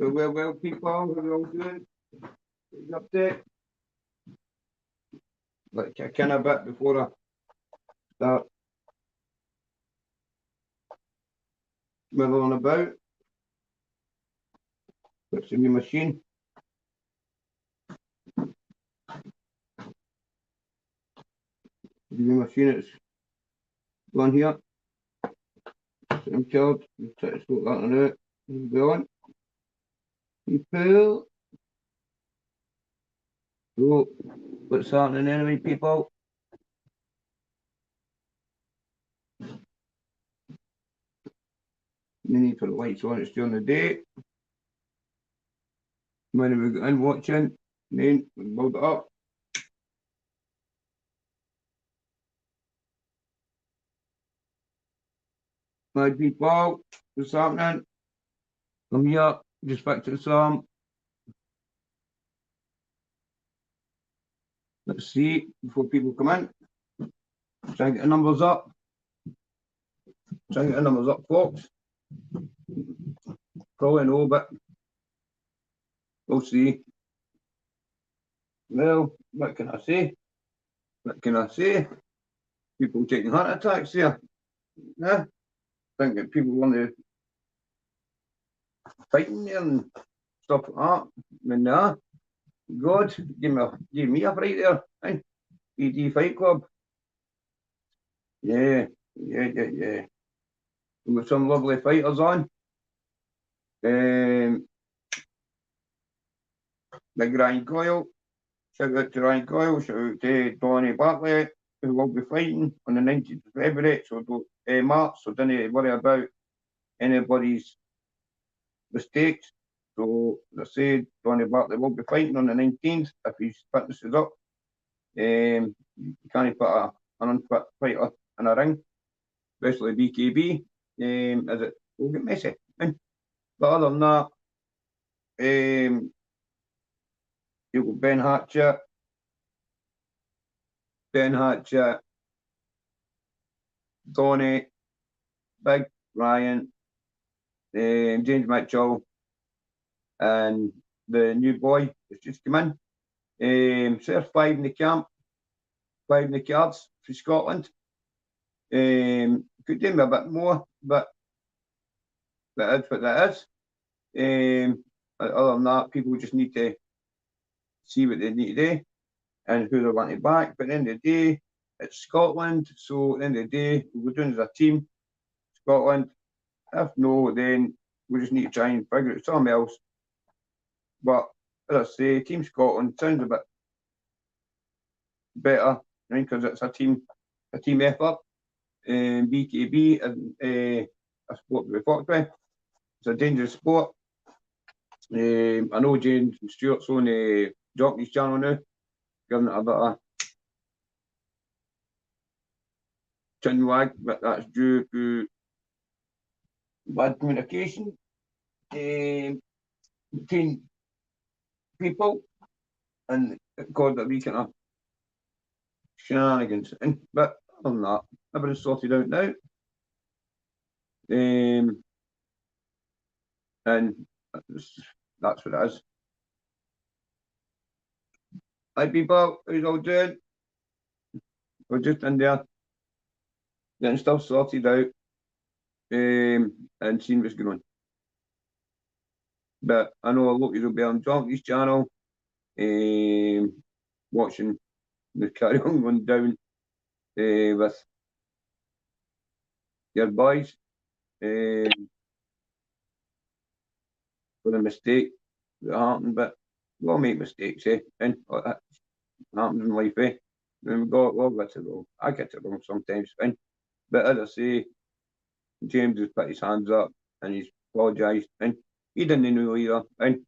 Well, people, how are we all doing? Update. Like kick in a bit before I start milling about. What's in my machine? My machine is on here. Same chilled. Try to sort that one out. Go on. People. So, what's happening anyway, people? We need to put the lights on, it's during the day. When we go in watching, then we build it up. My people, what's happening? I'm here, just fixing some. Let's see, before people come in. Try and get the numbers up. Try and get the numbers up, folks. Probably know, but we'll see. Well, what can I say? What can I say? People taking heart attacks here. Yeah. Thinking people want to fighting there and stuff like that. I mean, nah. God, give me a fright there. Hey, ED Fight Club. Yeah. With some lovely fighters on. Big Ryan Coyle. Shout out to Ryan Coyle. Shout out to Donny Barclay, who will be fighting on the 19th of February. So March. So don't worry about anybody's mistakes. So as I said, Donny Barclay will be fighting on the 19th if his fitness is up. You can't put an unfit fighter in a ring, especially BKB, as it will get messy. But other than that, you've got Ben Hatchett, Donny, Big Ryan, James Mitchell, and the new boy that's just come in. So there's 5 in the camp, 5 in the cards for Scotland. Could do me a bit more, but that is what that is. Other than that, people just need to see what they need to do and who they want to back. But at the end of the day, it's Scotland. So at the end of the day, we're doing as a team, Scotland. If no, then we just need to try and figure out something else. But as I say, Team Scotland sounds a bit better, because it's a team effort. BKB and a sport to be fucked with. It's a dangerous sport. I know James and Stuart's on the Jockey's channel now, giving it a bit of chin wag, but that's due to bad communication between people, and it caused a wee kind of shenanigans. But other than that, everything's sorted out now. And that's what it is. Hi people, how's all doing? We're just in there getting stuff sorted out and seeing what's going on. But I know a lot of you will be on Jockey's channel watching the carry on going down with your boys for the mistake that happened. But we all make mistakes, and that happens in life, And we all get it wrong. I get it wrong sometimes, But as I say, James has put his hands up and he's apologised, and he didn't know either,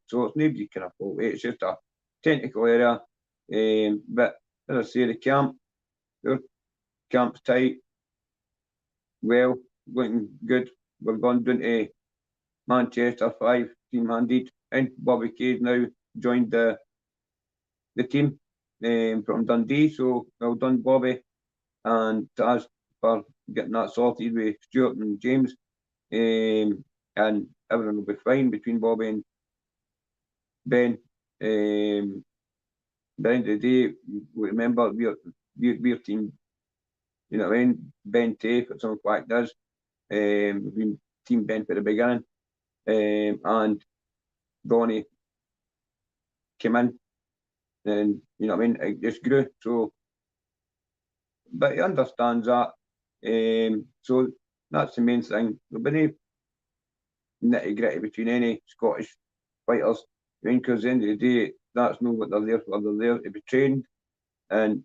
so it's nobody's kind of fault. It's just a technical error. But as I say, the camp's tight, well, looking good. We're going down to Manchester 5 team-handed, and Bobby Kay's now joined the team from Dundee. So well done, Bobby, and as for getting that sorted with Stuart and James, and everything will be fine between Bobby and Ben, by the end of the day, we remember we're team, you know what I mean? Ben Tafe, at some fact does. We've been team Ben for the beginning. And Donny came in, and you know what I mean, it just grew. So, but he understands that. So that's the main thing. There'll be no nitty gritty between any Scottish fighters. I mean, because at the end of the day, that's not what they're there for. They're there to be trained and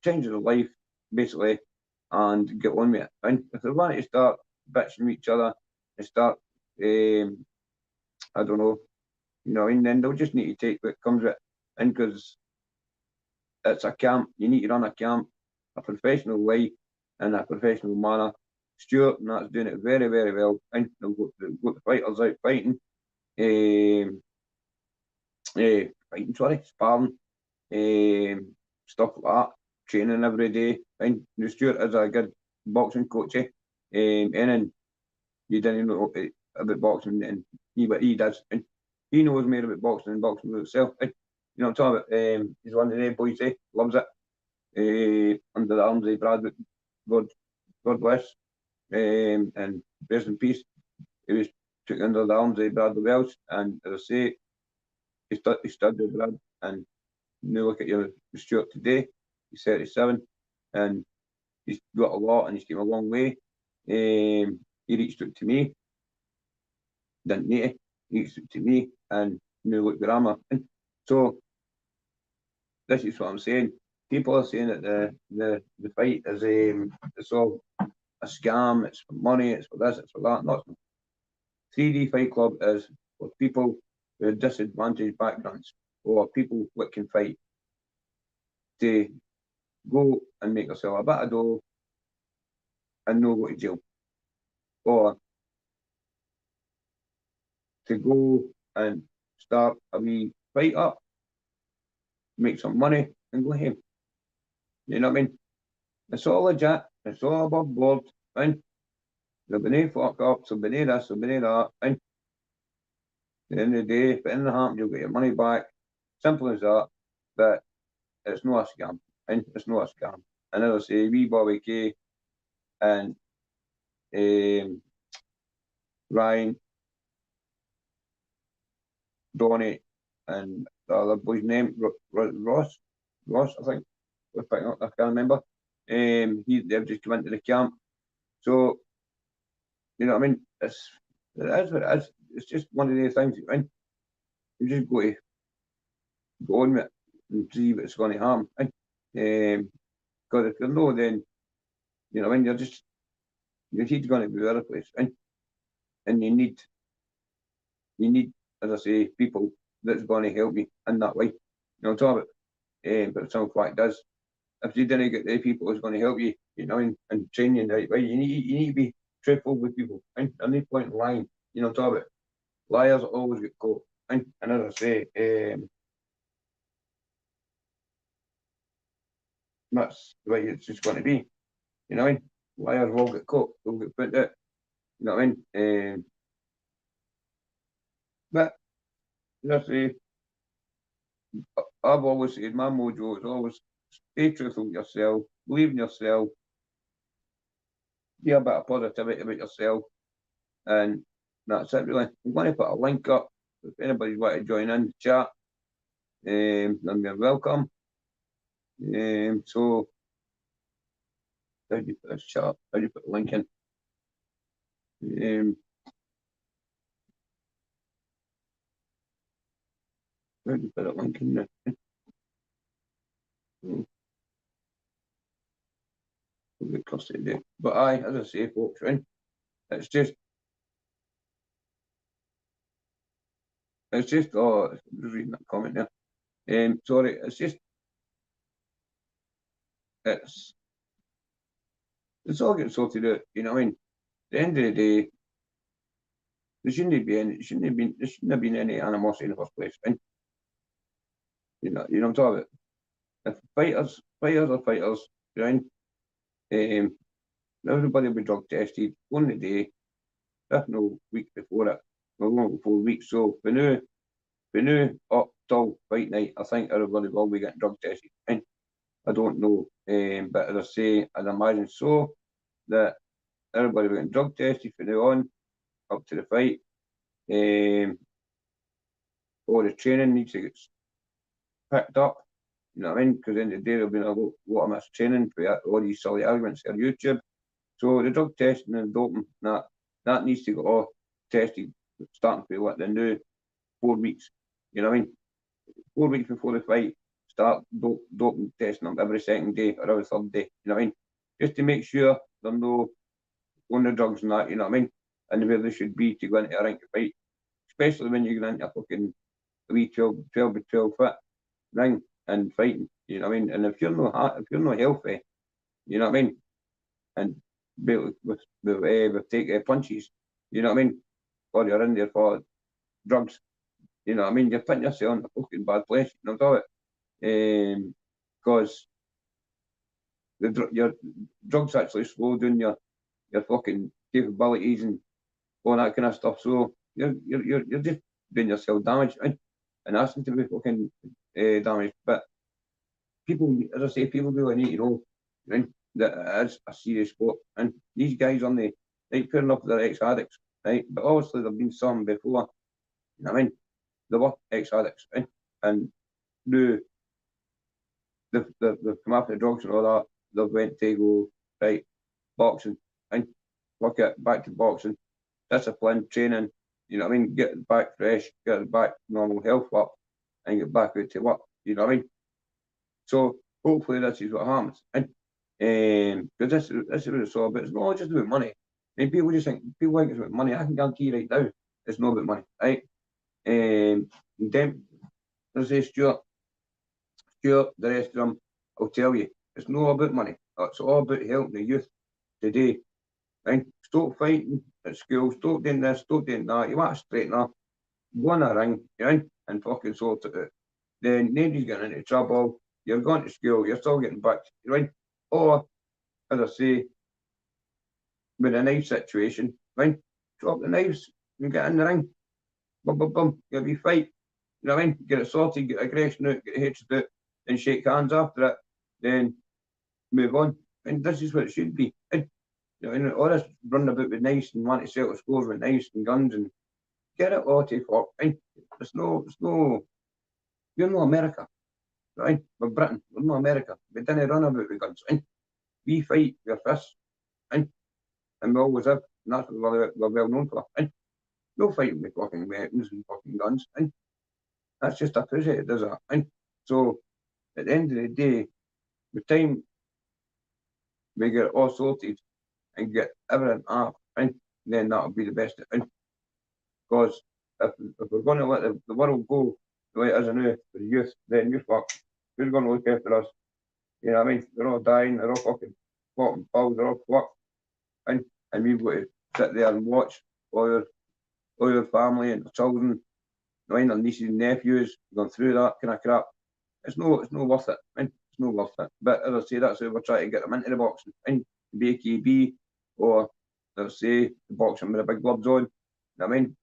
change their life, basically, and get on with it. And if they want to start bitching with each other and start, I don't know, you know, and then they'll just need to take what comes with it. And because it's a camp, you need to run a camp, a professional way, in a professional manner. Stuart and that's doing it very, very well. And they've got the fighters out fighting, sparring, stuff like that, training every day. And Stuart is a good boxing coach, and then you didn't know about boxing, and what he does, and he knows more about boxing than boxing itself. And, you know what I'm talking about? He's one of the boys, loves it. Under the arms of Brad, God bless, and rest in peace. He was took under the arms of Bradley Welsh, and as I say, he stood with Brad, and now look at your Stuart today. He's 37, and he's got a lot, and he's came a long way. He reached out to me, didn't need to. He reached out to me, and now look where I'm at. So this is what I'm saying. People are saying that the fight is it's all a scam. It's for money. It's for this. It's for that. Not 3D Fight Club is for people with disadvantaged backgrounds or people that can fight to go and make yourself a bit of dough and not go to jail, or to go and start a wee fight up, make some money, and go home. You know what I mean? It's all legit. It's all above board. And there'll be no fuck ups. There'll be no this. There'll be no that. And at the end of the day, if anything happens, you'll get your money back. Simple as that. But it's not a scam. And it's not a scam. And as I say, wee Bobby Kay and Ryan, Donny, and the other boy's name, Ross, I think. I can't remember. They've just come into the camp. So, you know what I mean? It is what it is. It's just one of these things, right? You just go to go on with it and see what's going to happen. Because if you're not, then, you know, when you're just, your head's going to be the other place, right? And you need, as I say, people that's going to help you in that way. You know what I'm talking about? But some fact does, if you didn't get the people who's going to help you, you know, and train you in the right way, you need to be truthful with people. And there's no point in lying. You know what I'm talking about? Liars always get caught. And as I say, that's the way it's just going to be. You know what I mean? Liars will get caught. They'll get put out. You know what I mean? But as I say, I've always said my mojo is always stay truthful with yourself, believe in yourself, be a bit of positivity about yourself, and that's it really. I'm going to put a link up if anybody's want to join in the chat. Then you're welcome. So how do you put this chat? How do you put the link in? How do you put a link in there? We'll get custody there. But aye, as I say, folks, right? It's just, oh, I'm just reading that comment there. Sorry, it's just, it's all getting sorted out, you know what I mean? At the end of the day, there shouldn't have been any animosity in the first place, right? You know what I'm talking about? If fighters are fighters, right? Everybody will be drug tested on the day, if no week before it, or long before weeks. So for now, from now up till fight night, I think everybody will be getting drug tested. And I don't know, but as I say, I'd imagine so that everybody will be getting drug tested from now on up to the fight. All the training needs to get picked up. You know what I mean? Because in the day there'll be a lot of mistraining for all these silly arguments on YouTube. So the drug testing and doping, that needs to get all tested, starting for what the new 4 weeks. You know what I mean? 4 weeks before the fight, start doping testing them every second day or every third day. You know what I mean? Just to make sure they're no on the drugs and that. You know what I mean? And where they should be to go into a ring to fight, especially when you go into a fucking wee 12 by 12 foot ring and fighting. You know what I mean? And if you're not healthy, you know what I mean? And be able with take punches, you know what I mean? Or you're in there for drugs, you know what I mean? You're putting yourself in a fucking bad place, you know what I mean? Because your drugs actually slow down your fucking capabilities and all that kind of stuff. So you're just doing yourself damage, right? And asking to be fucking damaged. But people, as I say, people really need to know, right, that it is a serious sport. And these guys on the right, fair enough, they're ex-addicts, right? But obviously there've been some before, you know what I mean? They were ex-addicts, right? And they've come after the drugs and all that. They've went to go, right, boxing, and look at back to boxing, discipline, training, you know what I mean? Get back fresh, get back normal health up, and get back out to work, you know what I mean? So hopefully this is what happens. And because this is what it's all about. It's not just about money. I mean, people think it's about money. I can guarantee you right now, it's not about money, right? Then let's say Stuart, the rest of them, I'll tell you, it's not about money. It's all about helping the youth today. Right? Stop fighting at school, stop doing this, stop doing that. You want to straighten up, go in a ring, right? And fucking sort it out. Then nobody's getting into trouble. You're going to school, you're still getting back, right? Or, as I say, with a knife situation, right? Drop the knives and get in the ring. Bum, bum, bum. You'll be fight. You know what I mean? Get it sorted, get aggression out, get hatred out, and shake hands after it. Then move on. And this is what it should be. And, you know, and all this running about with knives and wanting to settle scores with knives and guns and get it all to fuck. And it's no, you're not America, right? We're Britain, we're not America. We didn't run about with guns, right? We fight with fists, right? And we always have, and that's what we're well known for, right? No fighting with fucking weapons and fucking guns, right? That's just a pussy, it does that, right? So, at the end of the day, the time we get it all sorted and get everything up, right? Then that'll be the best, right? Because if we're going to let the world go the way it is now for the youth, then you're fucked. Who's going to look after us? You know what I mean? They're all dying, they're all fucking popping pills, they're all fucked. And we've got to sit there and watch all your family and the children, their nieces and nephews going through that kind of crap. It's no worth it. Right? It's no worth it. But as I say, that's how we're trying to get them into the boxing. Right? BKB or let's say the boxing with the big gloves on. You know what I mean?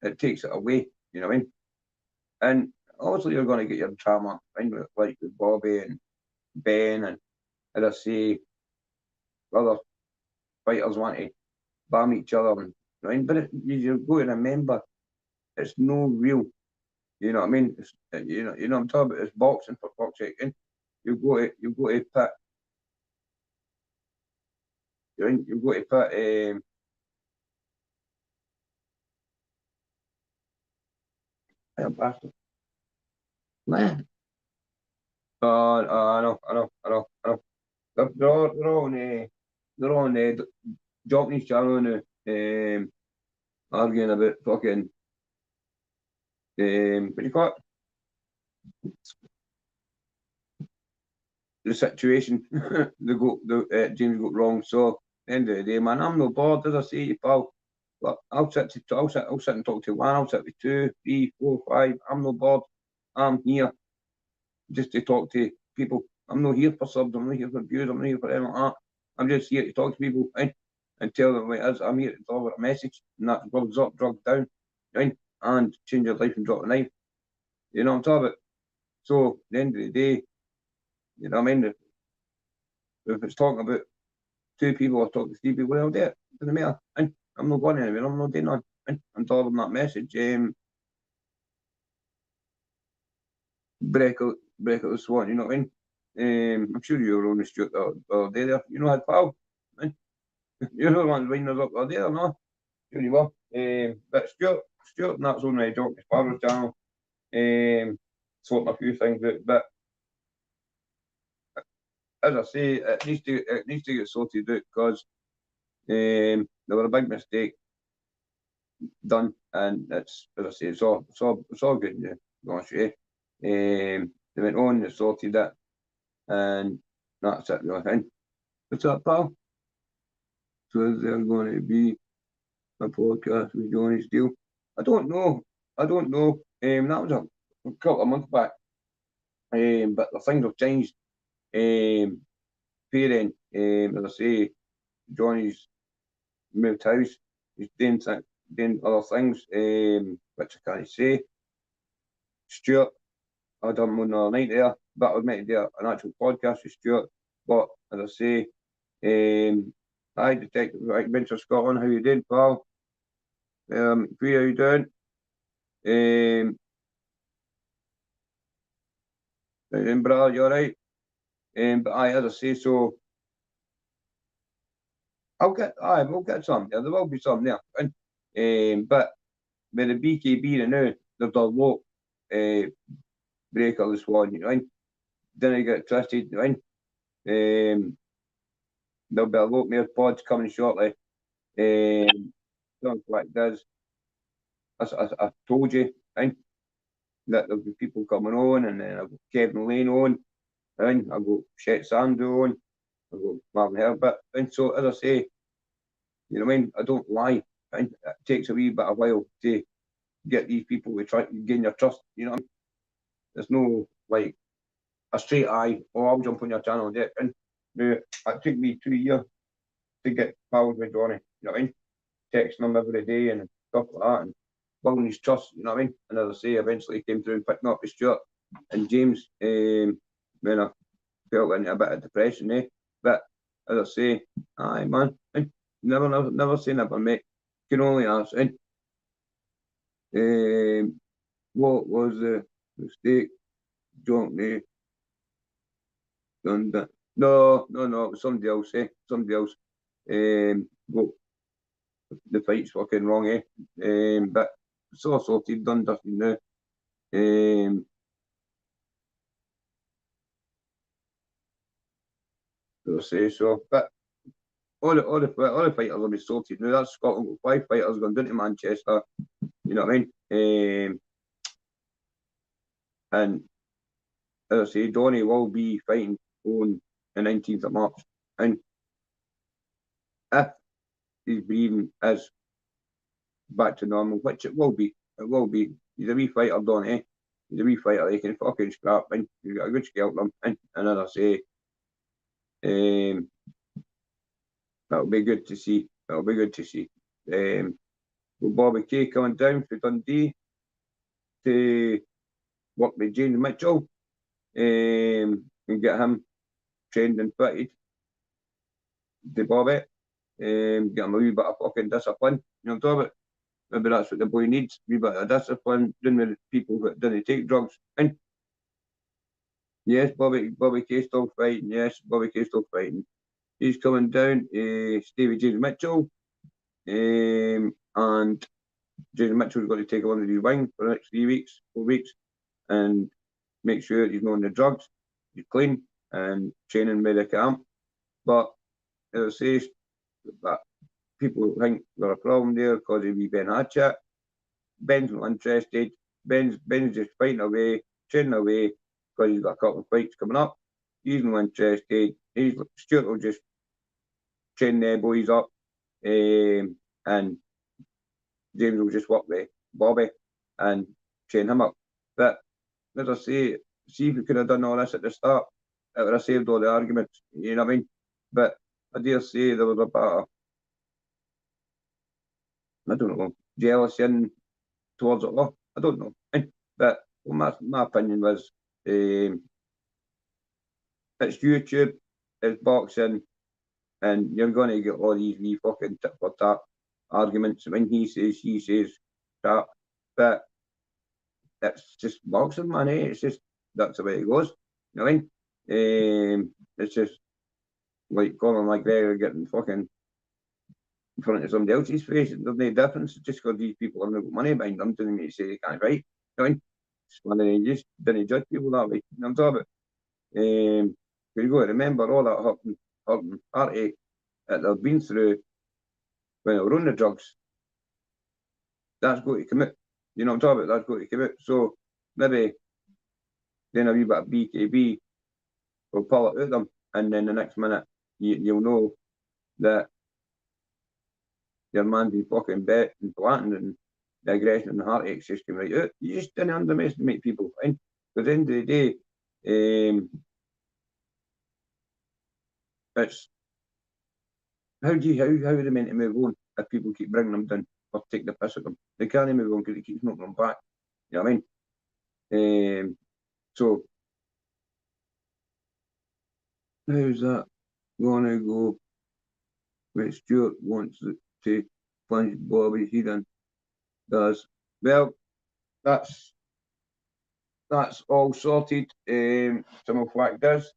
It takes it away. You know what I mean? And obviously you're going to get your drama, right? Like with Bobby and Ben and as I say, other fighters want to bam each other and right? But you've got to remember it's no real. You know what I mean? It's, you know what I'm talking about. It's boxing for fuck's sake. And you've got to put you've got to put bastard. Man. I know. They're all on Japanese channel now, arguing about fucking what do you call it? The situation James got wrong. So at the end of the day, man, I'm no bored, as I say, you pal. But I'll sit and talk to one, I'll sit with 2, 3, 4, 5. I'm no bored. I'm here just to talk to people. I'm not here for subs, I'm not here for views, I'm not here for anything like that. I'm just here to talk to people, right? And tell them what it is. I'm here to deliver a message, and that's drugs up, drugs down, right? And change your life and drop a knife. You know what I'm talking about? So at the end of the day, you know what I mean? If it's talking about two people or talking to three people, I'll do it. Doesn't matter. And I'm not going anywhere. I'm not doing none. And I'm telling them that message. Break out the swan. You know what I mean? I'm sure you were on the street the other day there. You know that pal. And you know the ones winding us up the other day or not? Sure you were. But Stuart, and that's on the Jockey Sparrow channel. Sorting a few things out, but as I say, it needs to get sorted out because there were a big mistake done, and it's as I say, it's all good news. Gosh, yeah. They went on, they sorted it, and that's it. I think. What's up, pal? So is there going to be a podcast with Johnny Steele? I don't know. I don't know. That was a couple of months back. But the things have changed. Parent, as I say, Johnny's moved house. He's doing other things, which I can't say. Stuart, I done one the other night there, but I was meant to do an actual podcast with Stuart. But as I say, hi Detective Adventure Scotland, how you doing, pal? How you doing? Brother, you alright? But as I say, so we'll get some. There will be some there. But with the BKB now, they've done lot breaker this one, you know. Then I get twisted, you know. There'll be a lot more pods coming shortly. Something like this. I told you, right, that there'll be people coming on, and then I've got Kevin Lane on, and I've got Shet Sando on, I've got Marvin Herbert. And so, as I say, you know what I mean? I don't lie. And it takes a wee bit of while to get these people to try to gain your trust. You know what I mean? There's no like a straight eye, oh, I'll jump on your channel and do it. And it took me 2 years to get pals with Donny, you know what I mean? Texting him every day and stuff like that, and building his trust, you know what I mean? And as I say, eventually came through and picked me up with Stuart and James when I fell into a bit of depression, eh? But as I say, aye man, never say never, mate. Can only ask. What was the mistake? Johnny done that? No, it was somebody else, eh? Somebody else. Well, the fight's fucking wrong, eh? But it's all sorted, done, dusted now. I'll say so. But all the fighters will be sorted now. That's Scotland got 5 fighters going down to Manchester. You know what I mean? And as I say, Donny will be fighting on the 19th of March. And if his breathing is back to normal, which it will be. He's a wee fighter, Donny. He's a wee fighter. He can fucking scrap, and he's got a good skeleton. And as I say, that'll be good to see. That'll be good to see. With Bobby Kay coming down for Dundee to work with James Mitchell, and get him trained and fitted to Bobby. Get him a wee bit of fucking discipline. You know what I'm talking about? Maybe that's what the boy needs, a wee bit of discipline, doing with people that didn't take drugs. And yes, Bobby Kay still fighting. Yes, Bobby Kay still fighting. He's coming down, Stevie James Mitchell, and James Mitchell's got to take him under his wing for the next 3 weeks, 4 weeks, and make sure he's not on the drugs, he's clean, and training with the camp. But as I say, that people think there's a problem there because of wee Ben Hatchett. Ben's not interested. Ben's just fighting away, training away, because he's got a couple of fights coming up. He's not interested. Stuart will just train their boys up, and James will just work with Bobby and train him up. But as I say, see if we could have done all this at the start, it would have saved all the arguments, you know what I mean? But I dare say there was a bit of, I don't know, jealousy in towards it all. I don't know. But well, my opinion was, it's YouTube, it's boxing, and you're going to get all these wee fucking tit for tat arguments when he says, she says, that. But it's just boxing, man. It's just, that's the way it goes. You know what I mean? It's just like Conor McGregor getting fucking in front of somebody else's face. There's no difference. Just because these people haven't got money behind them doesn't mean to say they can't fight. You know what I mean? It's one of them, just didn't judge people that way. You know what I'm talking about? You got to remember all that hurting heartache that they've been through when they were on the drugs. That's got to come out. You know what I'm talking about? That's got to come out. So maybe then a wee bit of BKB will pull it out of them, and then the next minute you'll know that your man's been fucking bet and flattened, and the aggression and the heartache's just come right out. You just didn't underestimate people. And at the end of the day, it's how are they meant to move on if people keep bringing them down or take the piss at them? They can't move on because it keeps knocking them back. You know what I mean? So how's that gonna go? When Stuart wants to plunge Bobby, he then does. Well, that's all sorted. Some of what does.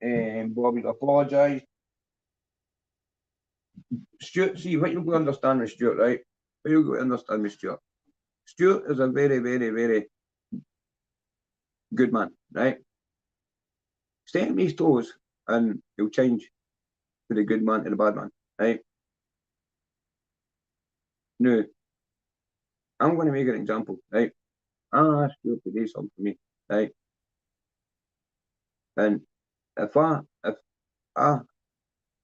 Bobby's apologised. Stuart, see what you've got to understand with Stuart, right? What you've got to understand with Stuart. Stuart is a very, very, very good man, right? Stay on his toes and he'll change to the good man to the bad man, right? Now, I'm going to make an example, right? I asked Stuart to do something for me, right? And if I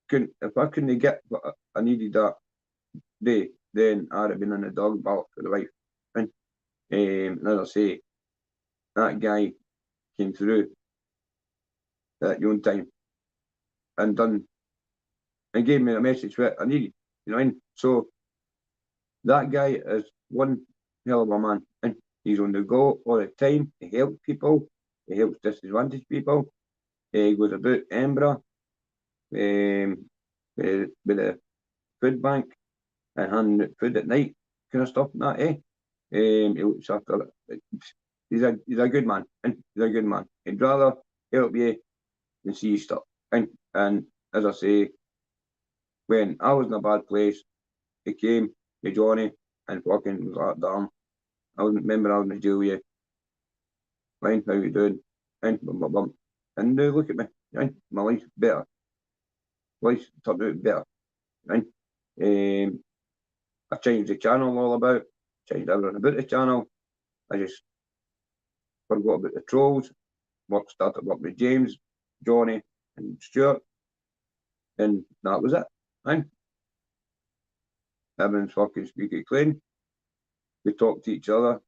couldn't get what I needed that day, then I'd have been in the dog ballot for the wife. And as I say, that guy came through at your own time and done and gave me a message what I needed. You know what I mean? So that guy is one hell of a man. And he's on the go all the time. He helps people, he helps disadvantaged people. He goes about Edinburgh with the food bank and handing out food at night, kind of stuff like that, He looks after it. He's a good man, and he's a good man. He'd rather help you than see you stuck. And as I say, when I was in a bad place, he came with Johnny and fucking was like, damn, I remember I was in jail with you. Fine, how you doing? And bum, bum, bum. And now look at me, right? My life's better. Life's turned out better. Right? I changed the channel all about, changed everything about the channel. I just forgot about the trolls. Started work with James, Johnny, and Stuart, and that was it. Right? Everyone's fucking speaking clean. We talk to each other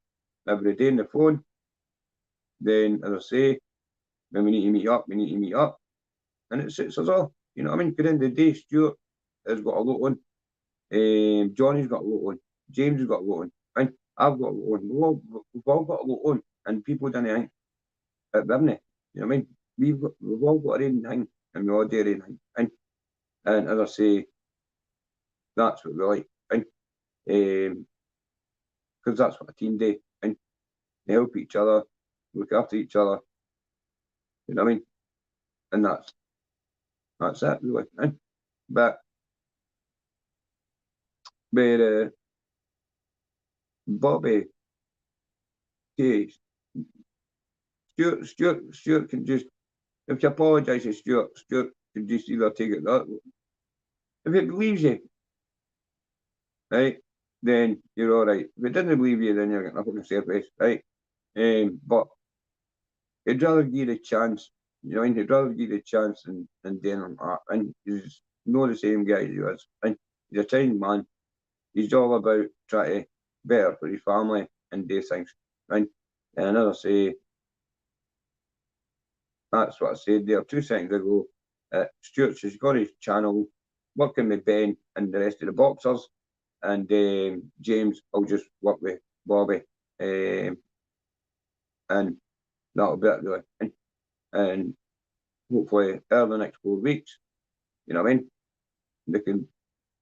every day on the phone. Then, as I say, when we need to meet up, we need to meet up. And it suits us all. You know what I mean? At the end of the day, Stuart has got a lot on. Johnny's got a lot on. James has got a lot on. And I've got a lot on. We've all got a lot on. And people don't think that we haven't. You know what I mean? We've all got our own thing. And we all do our own thing. And as I say, that's what we like. Because that's what a team do. And they help each other, look after each other. You know what I mean? And that's it, really. But Bobby, okay, Stuart can just, if you apologise to Stuart can just either take it that. If it believes you, right, then you're all right. If it doesn't believe you, then you're getting a fucking surface, right? But he'd rather give you the chance, you know, he'd rather give you the chance than doing that. And he's not the same guy as he was. And he's a kind man. He's all about trying to better for his family and do things, right? And as I say, that's what I said there 2 seconds ago. Stuart's has got his channel, working with Ben and the rest of the boxers, and James will just work with Bobby. and that'll be it really. And hopefully over the next 4 weeks, you know what I mean, they can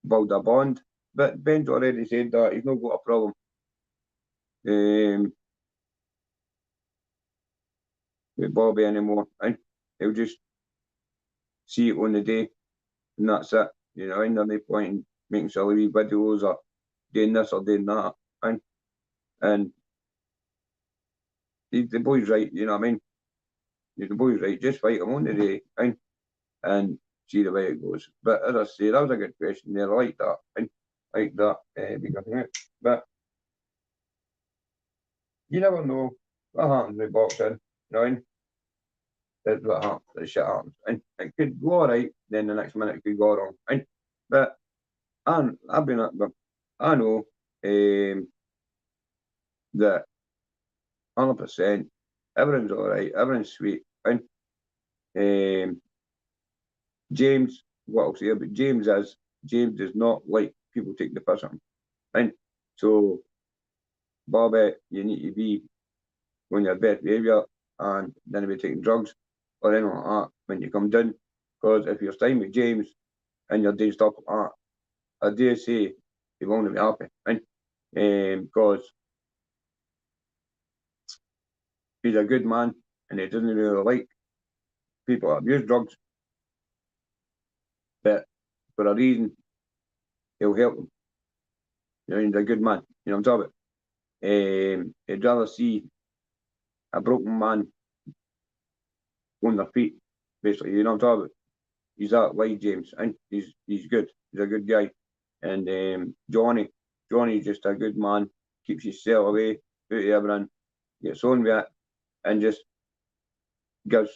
build a bond. But Ben's already said that he's not got a problem with Bobby anymore, and he'll just see it on the day, and that's it. You know, and there's no point in making silly videos or doing this or doing that, and the boy's right. You know what I mean? The boy's right. Just fight him on the day, and see the way it goes. But as I say, that was a good question there. I like that. Like that because but you never know what happens with boxing. You know, that's what happens. The shit happens, and it could go all right. Then the next minute it could go wrong. But I've been up. I know that 100%. Everyone's all right. Everyone's sweet. And James, what I'll say about James does not like people take the piss at him. And so, Bobby, you need to be on your best behaviour and then be taking drugs or anything like that when you come down. Because if you're staying with James and you're doing stuff like that, I dare say he won't be happy. And because he's a good man and he doesn't really like people that abuse drugs. But for a reason, he'll help them. You know, he's a good man. You know what I'm talking about? He'd rather see a broken man on their feet, basically. You know what I'm talking about? He's that way, James, and he's good. He's a good guy. And Johnny's just a good man. Keeps himself away, out of everyone, gets on with it, and just gives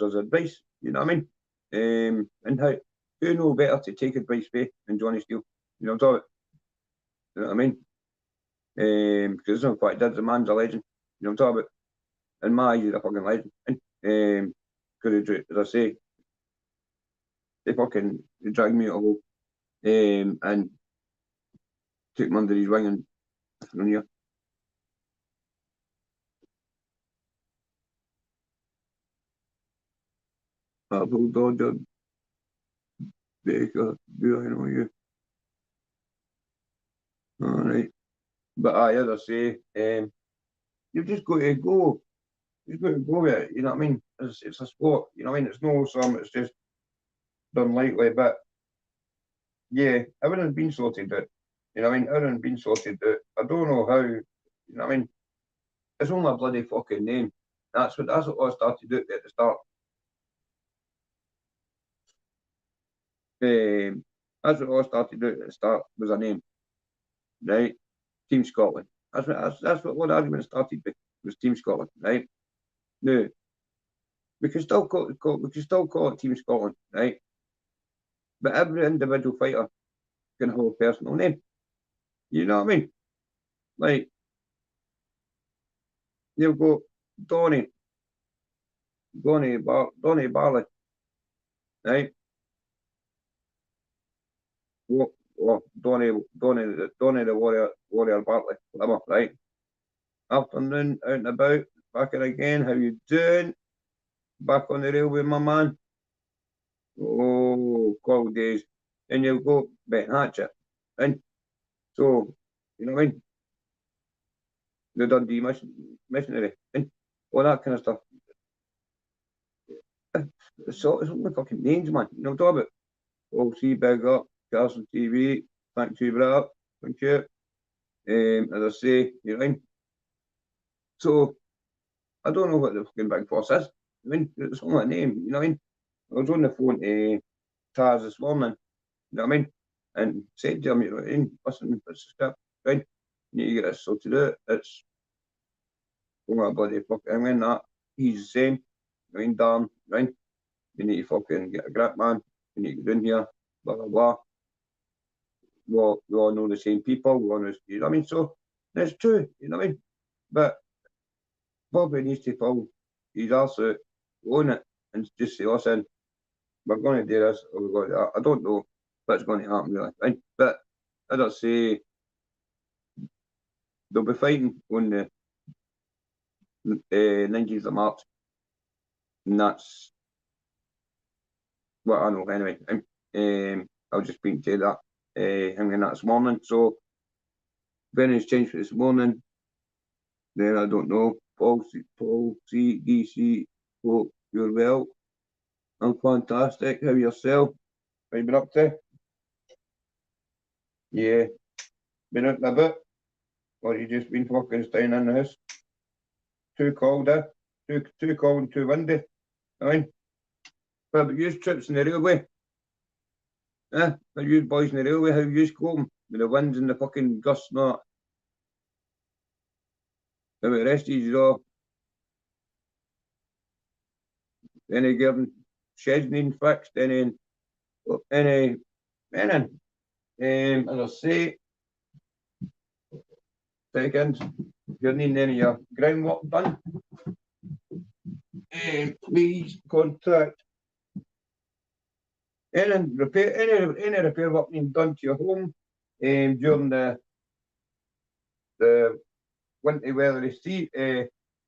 us advice. You know what I mean? And who know better to take advice from than Johnny Steele? You know what I'm talking about? You know what I mean? Because in fact, the man's a legend. You know what I'm talking about? In my eyes, he's a fucking legend. Because as I say, they dragged me out of hole and took me under his wing and here. Bulldog, Baker, do I know you? All right. But as I say, you've just got to go. You've got to go with it. You know what I mean? It's a sport. You know what I mean? It's no some. It's just done lightly. But yeah, everyone's been sorted out. You know what I mean? Everyone's been sorted out. I don't know how. You know what I mean? It's only a bloody fucking name. That's what I started out at the start. That's what I started out at the start was a name, right? Team Scotland. That's what one argument started with was Team Scotland, right? Now we can still call it Team Scotland, right? But every individual fighter can have a personal name. You know what I mean? Like you've got Donny, Barley, right? Donny the Warrior Bartley, whatever, right? Afternoon, out and about, back in again. How you doing? Back on the railway, my man. Oh, cold days. And you'll go Ben Hatcher. And so, you know what I mean? The Dundee missionary. And all that kind of stuff. It's only fucking names, man. You know what I'm talking about? Oh, see, big up, Carson TV. Thank you, brother. Thank you. As I say, you know what I mean? So, I don't know what the fucking big force is. I mean, it's only a name, you know what I mean? I was on the phone to Taz this morning, you know what I mean? And said to him, you know what I mean? Listen, it's a script, right? You need to get this sorted out. It's only a bloody fucking, I mean, that he's the same. I mean, damn, right? You need to fucking get a grip, man. You need to get in here, blah, blah, blah. We all know the same people, we all know, you know what I mean? So, that's true, you know what I mean? But Bobby needs to pull his arse out, own it, and just say, listen, we're going to do this, or we're going to do that. I don't know what's going to happen, really. Right? But as I say, they'll be fighting on 19th of March, and that's what I know anyway. I've just been to that hanging that this morning, so if anything's changed for this morning, then I don't know. Paul C, DC, hope you're well. I'm fantastic. How yourself? What you been up to? Yeah, been out and about? Or you just been fucking staying in the house? Too cold, eh? Too cold and too windy. I mean, what about you trips in the railway? Eh? Are you boys in the railway? How you coping with the winds and the fucking gusts and all that? How about the rest of you all? Any given sheds needing fixed? Any? Anything? As I say, seconds. If you're needing any of your groundwork done, please contact any repair work being done to your home during the winter weather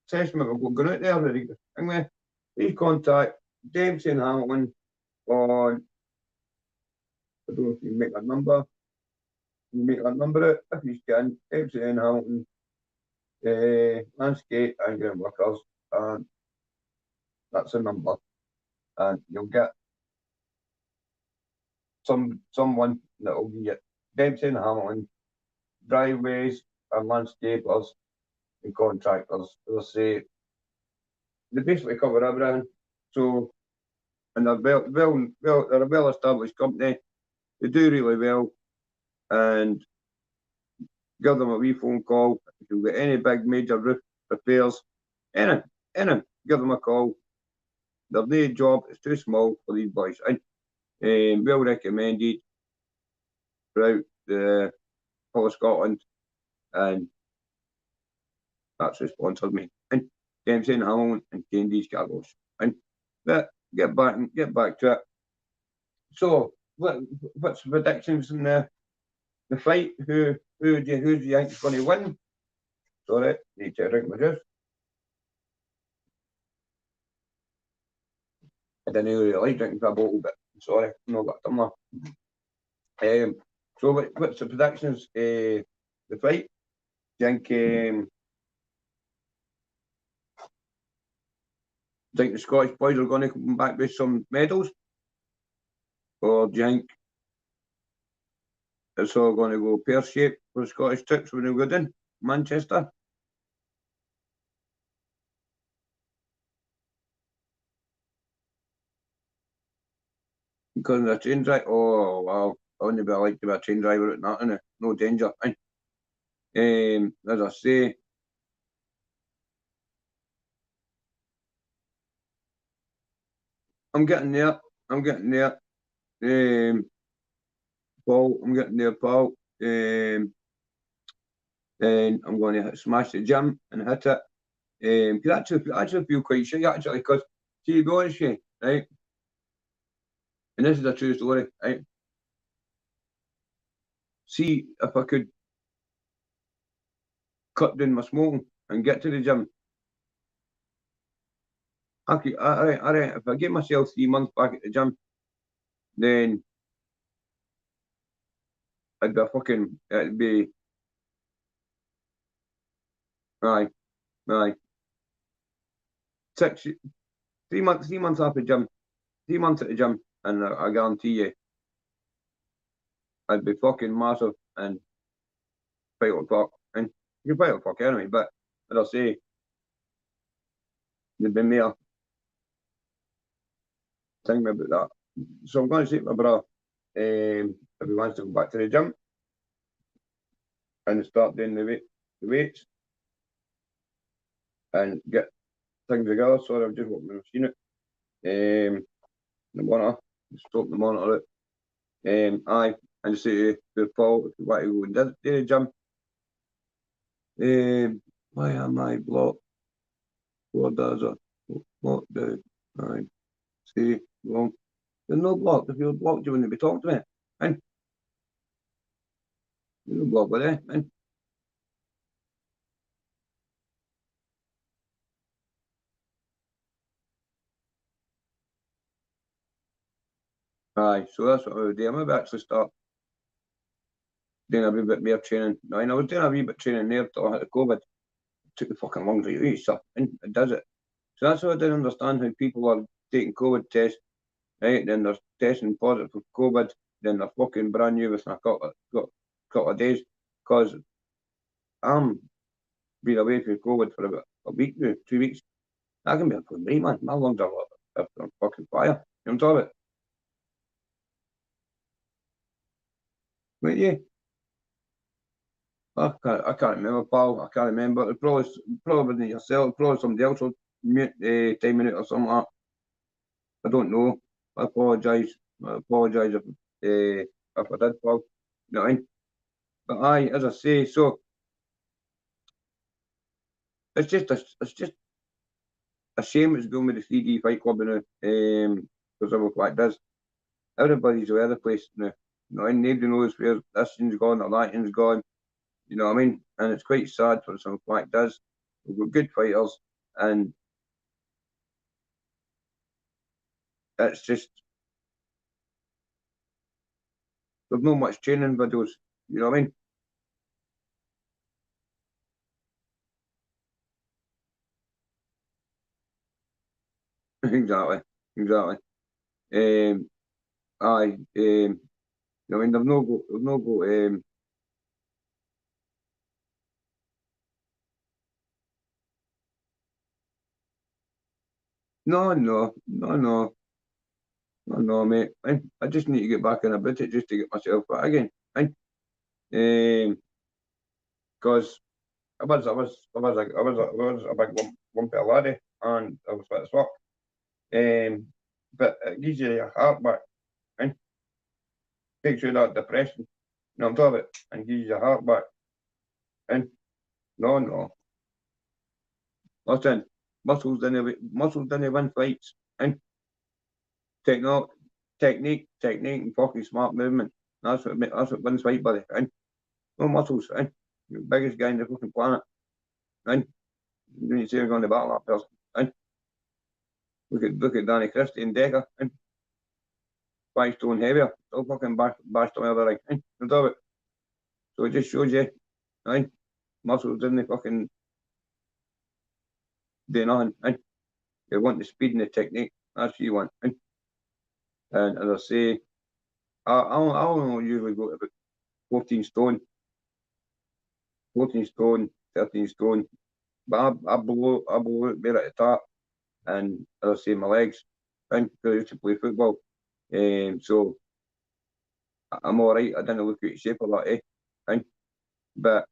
session that we're going out there. Anyway, please contact Dempsey and Hamilton on, I don't know if you make that number. You make that number out if you can. Dempsey and Hamilton, landscape and ground workers, and that's the number. And you'll get someone that will be at Dempsey and Hamilton, driveways and landscapers and contractors. As I say, they basically cover everything. So, and they're they're a well-established company. They do really well, and give them a wee phone call if you've got any big major roof repairs. Any, give them a call. Their day job is too small for these boys. Well recommended throughout the whole of Scotland, and that's who sponsored me. And Dempsey and Hamilton and Candy's Cargos. And but get back to it. So what's the predictions in the fight? Who do you think is going to win? Sorry, need to drink my juice. I didn't really like drinking for a bottle, but sorry, no got a tumbler. So what's the predictions? The fight? Do you think the Scottish boys are going to come back with some medals? Or do you think it's all going to go pear-shaped for the Scottish troops when they go in Manchester? Because of the train driver? Oh, wow. I wouldn't be like to be a train driver at that, innit? No danger. As I say, I'm getting there. Paul, I'm getting there, Paul. Then I'm going to smash the gym and hit it. I actually feel quite shy, actually, because, see, to be honest with you, right? And this is a true story, right? See, if I could cut down my smoking and get to the gym, if I get myself 3 months back at the gym, then it'd be, aye, aye, 3 months after the gym, 3 months at the gym, and I guarantee you, I'd be fucking massive and fight like fuck. And you can fight like fuck anyway, but as I say, there'd be more thinking about that. So I'm going to say to my brother, if he wants to go back to the gym and start doing the weights and get things together. Sorry, I've just opened the machine. The monitor, just open the monitor out. Aye, and just say to Paul, if you want to go and do the gym, why am I blocked? What does it? What do I see? Well, there's no block. If you're blocked, you wouldn't be talking to me. And you're no blocked with it. And Aye, so that's what I would do. I maybe actually start doing a wee bit more training. I was doing a wee bit of training there till I had the COVID. It took the fucking lungs out of you, so and it does it. So that's why I didn't understand how people are taking COVID tests, right? Then they're testing positive for COVID, then they're fucking brand new within a couple of days. Because I'm been away from COVID for about a week now, 2 weeks. I can be a fucking break, man. My lungs are on fucking fire. You know what I'm talking about? But yeah, I can't remember, pal. I can't remember. It probably wasn't yourself. Probably somebody else will mute timing it or something like that. I don't know. I apologise. I apologise if I did, pal. You know what I mean? But aye, as I say, so it's just a shame it's going with the 3D Fight Club now. Because of what it does. Everybody's aware of the place now. You know, and nobody knows where this thing's gone or that thing's gone. You know what I mean? And it's quite sad for some like does. We've got good fighters, and it's just there's not much training videos. You know what I mean? Exactly, exactly. Aye. I mean, they've no go. No, no, no, no, no, no, mate. I just need to get back in about it just to get myself back again. Because I was a big lumpy laddie, and I was fit as fuck. But it gives you a heart back, and takes you that depression. You know what I'm talking about, and gives you a heart back. And no, no, listen, muscles didn't win fights, and techno, technique, and fucking smart movement. That's what wins fight, buddy. And no muscles, and you're the biggest guy in the fucking planet. And when you say you're going to battle that person, and look at Danny Christie and Decker, and 5 stone heavier, still fucking bashed on the other ring. And you know what I'm talking about. So it just shows you, and muscles didn't fucking do nothing. And you want the speed and the technique. That's what you want. And as I say, I only usually go to about 14 stone, 14 stone, 13 stone. But I blow it bare at the top. And as I say, my legs, and because I used to play football. So I'm all right. I didn't look out of shape a lot, eh? And, but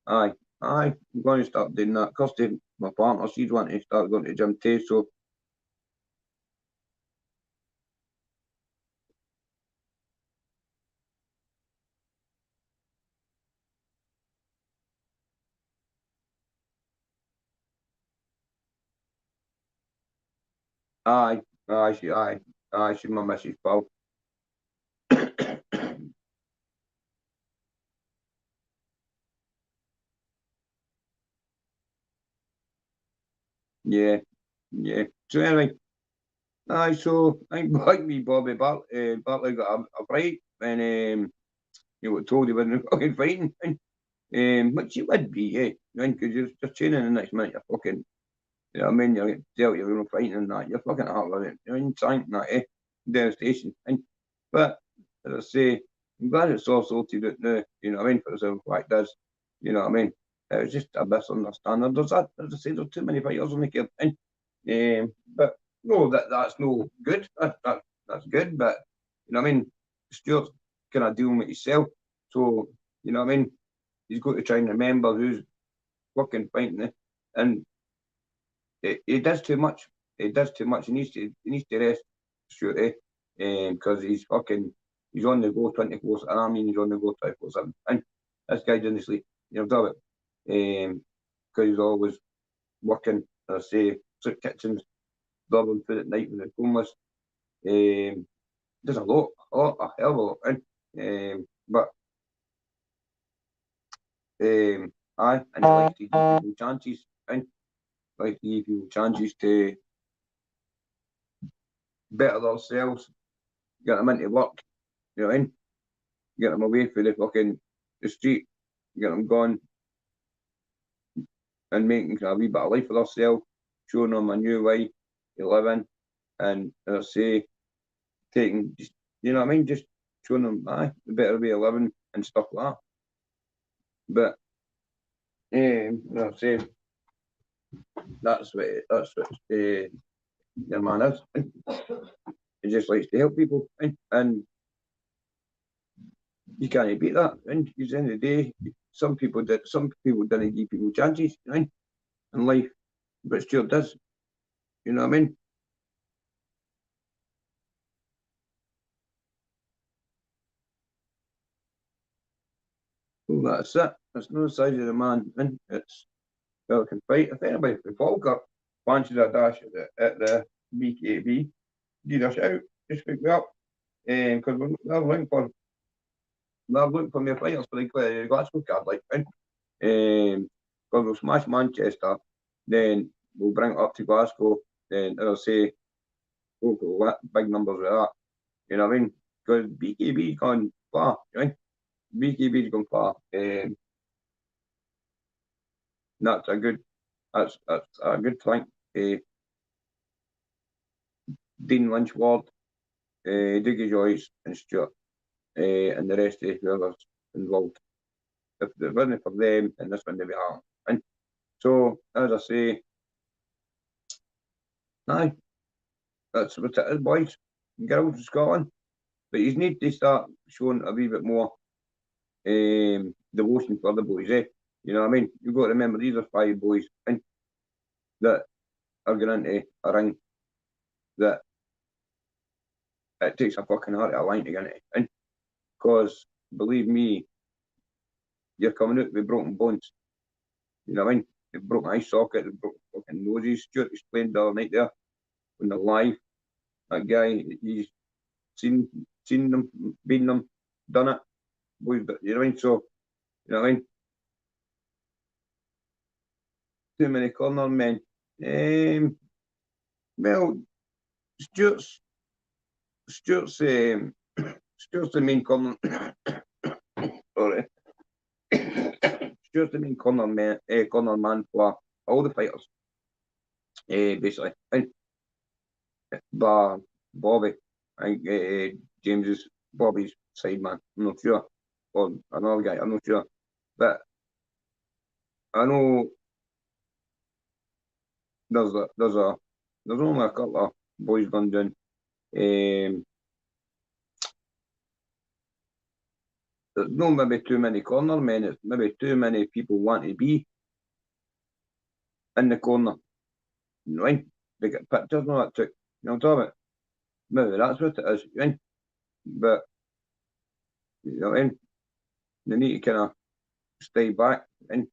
aye, I'm going to start doing that. Kirsty, my partner, she's wanting to start going to the gym too. So aye, she's my missus, pal. Yeah, yeah. So anyway, so I think like me, Bobby Bartley got a fight, and told he wasn't fucking fighting, which you would be, yeah, because you're training the next minute, you're fucking, you know what I mean, you tell you're going to fighting and that, you're fucking hard with it, you're in time that, devastation, but as I say, I'm glad it's all sorted out now, you know what I mean, for the simple fact is, you know what I mean, it was just a misunderstanding. As I say, there's too many fighters on the kid, but no, that's no good. That's good, but you know what I mean. Stuart's kind of dealing with himself, so you know what I mean. He's got to try and remember who's fucking fighting it, and he does too much. He does too much. He needs to rest, Stuart, because he's on the go 24. And I mean he's on the go 24/7, and this guy doesn't sleep. You know what I'm talking about? Because he's always working. As I say, kitchens, delivering food at night when they're homeless. Um, there's a hell of a lot. But aye, and I like to give people chances, and like to give people chances to better themselves, get them into work, you know what I mean? Get them away from the street, get them gone and making a wee bit of life for themselves, showing them a new way to live in, and as I say, taking, just, you know what I mean, just showing them a better way of living and stuff like that. But as I say, that's what your man is. He just likes to help people, and you can't beat that. And at the end of the day, some people didn't give people chances, you know, in life, but Stuart does. You know what I mean? Well, that's it. It's no size of the man, and it's well, can fight. If anybody from Falkirk fancies a dash at the BKB, give us out. Just pick me up, because we're looking for me fighters for the Glasgow card, like, right? Because we'll smash Manchester, then we'll bring it up to Glasgow, then as I say, we'll go big numbers with that. You know what I mean? Because BKB's gone far, right? BKB's gone far. That's a good thing. Dean Lynch Ward, Dougie Joyce and Stuart, and the rest of whoever's involved. If it wasn't for them, then this wouldn't be happening. And so, as I say, aye, that's what it is, boys and girls in Scotland. But you need to start showing a wee bit more devotion for the boys, eh? You know what I mean? You've got to remember these are 5 boys that are going into a ring that it takes a fucking heart of a line to get into. Because believe me, you're coming out with broken bones. You know what I mean? They've broken eye socket, they've broken fucking noses. Stuart explained the other night there when they're live. That guy, he's seen them, been them, done it. Boys, you know what I mean? So, you know what I mean? Too many corner men. Well, Stuart's Stuart's Stuart's the main corner. Sorry. Stuart's the main corner man for all the fighters. Basically. And bar Bobby. I think James's Bobby's side man. I'm not sure. Or another guy, I'm not sure. But I know there's only a couple of boys gone down. There's no maybe too many corner men, it's maybe too many people want to be in the corner. You know, right? They get pictures and all that took. You know what I'm talking about? Maybe that's what it is, right? But you know what I mean? They need to kind of stay back and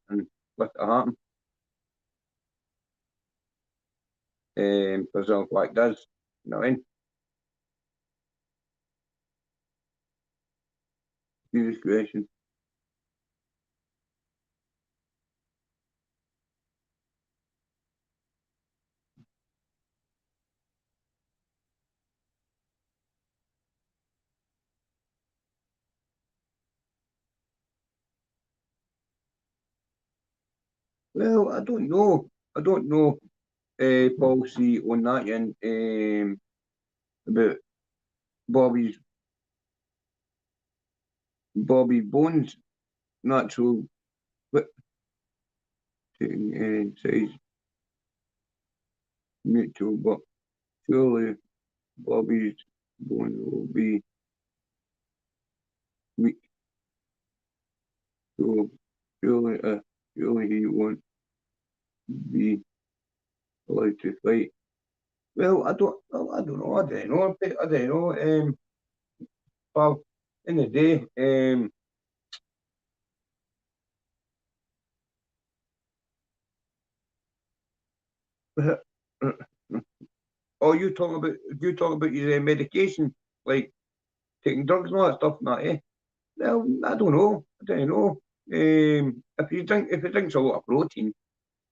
let it happen. Because of like does, you know what I mean? Serious question. Well, I don't know. I don't know policy on that yet. About Bobby's Bobby Bones natural but size mutual, but surely Bobby's Bones will be weak. So surely he won't be allowed to fight. Well, I don't know. I don't know. I don't know. Well, in the day, oh, you talk about your medication, like taking drugs and all that stuff, and that, eh? Well, I don't know. I don't know. If you drinks a lot of protein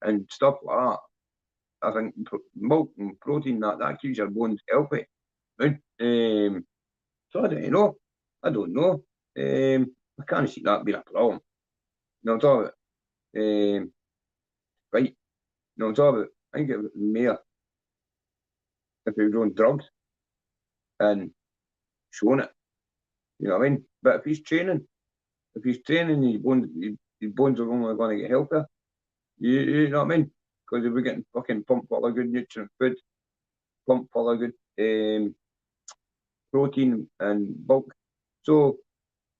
and stuff like that, I think milk and protein that keeps your bones healthy. Right? So I don't know. I don't know. I can't see that being a problem. No, it's all about right. No, it's all about. I think it was Mayor if he was on drugs and showing it. You know what I mean? But if he's training, his bones are only going to get healthier. You know what I mean? Because if we're getting fucking pumped full of good nutrient food, pumped full of good protein and bulk, so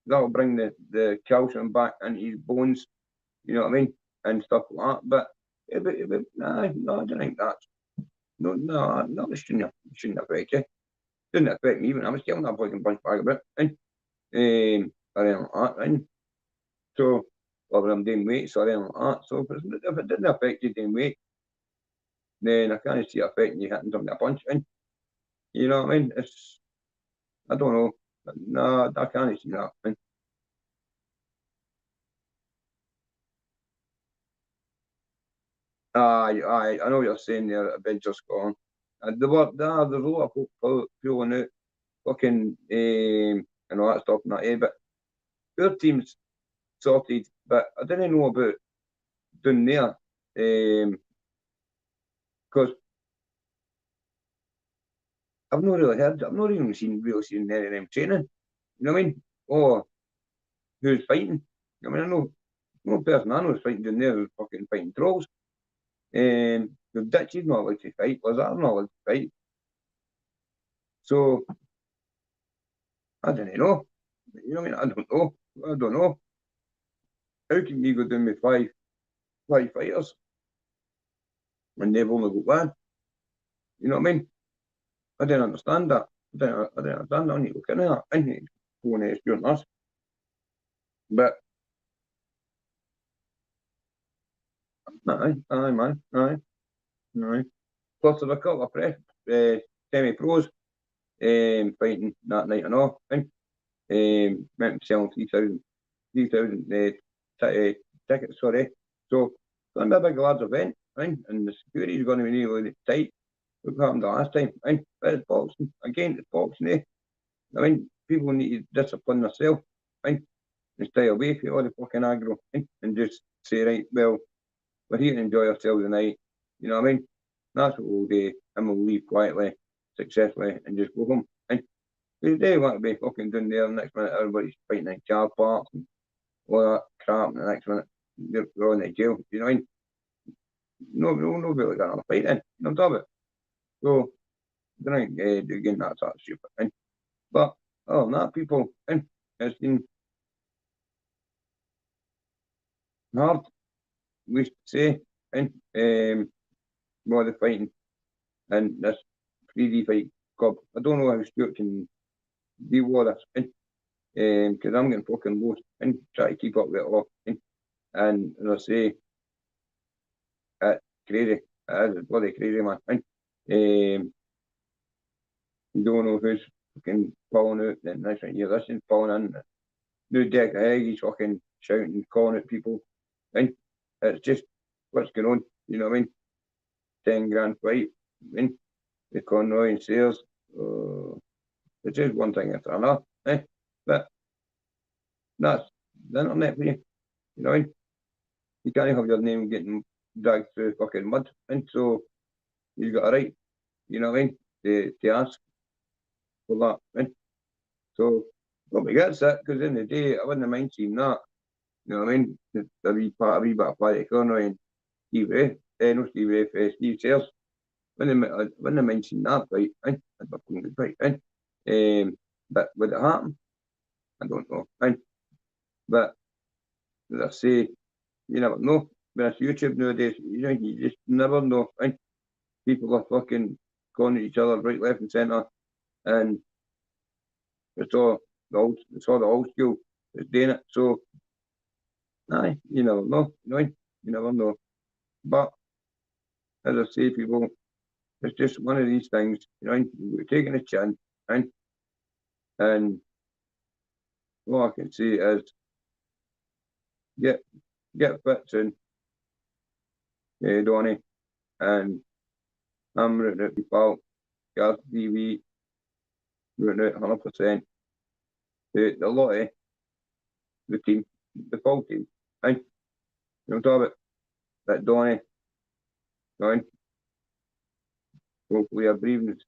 that'll bring the calcium back into his bones. You know what I mean? And stuff like that. But no, I don't think that's no, it shouldn't affect you. It didn't affect me when I was killing that fucking punch bag about. Or anything like that. And so, or I'm doing weight, so anything like that. So if it didn't affect you doing weight, then I can't see it affecting you hitting something a punch. And you know what I mean? I don't know. No, I can't see that. And, I know what you're saying there. Adventure gone. There's a lot of folk pulling out fucking and all that stuff and that, but their team's sorted. But I didn't know about down there because I've not even seen any of them training. You know what I mean? Or who's fighting? I mean, I know no person I know is fighting down there who's fucking fighting trolls. The Ditch is not allowed to fight, Lizard not allowed to fight. So I don't know. You know what I mean? I don't know. I don't know. How can you go down with five fighters when they've only got one? You know what I mean? I didn't understand that. I didn't understand that. I need to look into that. I need to go and experience this. But aye, man, aye. Plus, there's a couple of semi-pros fighting that night and all. Meant selling 3,000 tickets, sorry. So it's going to be a big lads event, right? And the security is going to be really tight. Look what happened the last time, right? But it's boxing. Again, it's boxing, eh? I mean, people need to discipline themselves, right? And stay away from all the fucking aggro, right? And just say, right, well, we're here to enjoy ourselves tonight. You know what I mean? That's what we'll do, and we'll leave quietly, successfully, and just go home. And they want to be fucking down there. The next minute, everybody's fighting in car parks and all that crap. And the next minute, they're all in the jail. You know what I mean? Nobody got another fight in. You know what I'm talking about? So, I don't think again that's that stupid thing. But other than that, people, it's been hard, we should say, and more the fighting and this 3D fight club. I don't know how Stuart can deal with this, because I'm getting fucking lost and try to keep up with it all. And as I say, it's crazy. It is bloody crazy, man. You don't know who's fucking pulling out. Then next thing you're listening, pulling in. New deck ahead, he's fucking shouting, calling at people. And it's just what's going on. You know what I mean? 10 grand fight. I mean, the Conroy and Sayers. It's just one thing after another. But that's the internet for you. You know what I mean? You can't have your name getting dragged through fucking mud. And so you've got a right, you know what I mean, to ask for that. So nobody gets that because in the day I wouldn't mind seeing that. You know what I mean? The wee bit of Paddy Conroy and Steve Ray, no Steve Ray, Steve Sayers. Wouldn't have mind seeing that fight. That'd be a good fight. But would it happen? I don't know. But as I say, you never know. When it's YouTube nowadays, you just never know. People are fucking calling at each other right, left, and centre, and it's all the old school that's doing it. So, aye, you never know. You never know. But as I say, people, it's just one of these things. We're taking a chance, and all I can say is get fit soon, Donny, and I'm rooting out people, Gas TV, rooting out 100%. the lot of the team, the full team. And you know, talk about that Donny, going, hopefully our briefing is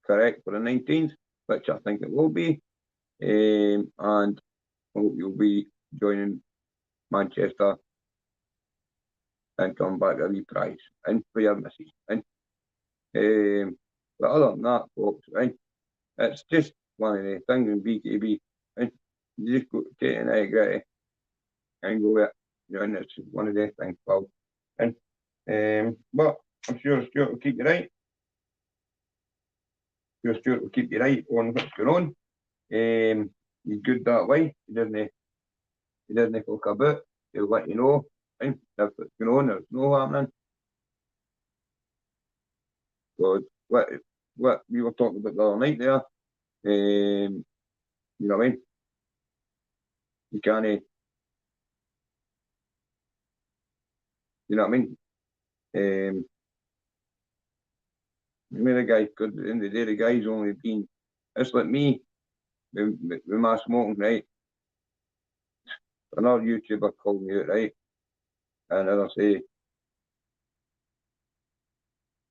correct for the 19th, which I think it will be. And I hope you'll be joining Manchester and come back with a wee prize and for your missus. And but other than that, folks, right, it's just one of the things in BKB. And you just go take an egg gritty and go with it. You know, and it's one of the things, pal. And but I'm sure Stuart will keep you right. Sure Stuart will keep you right on what's going on. He's good that way. He doesn't fuck about. He'll let you know. And if it's going on, there's no happening. So what we were talking about the other night there, you know what I mean? You can't, you know what I mean? I mean, the guy, because at the end of the day, the guy's only been, it's like me, with my smoking, right? Another YouTuber called me out, right? And as I say,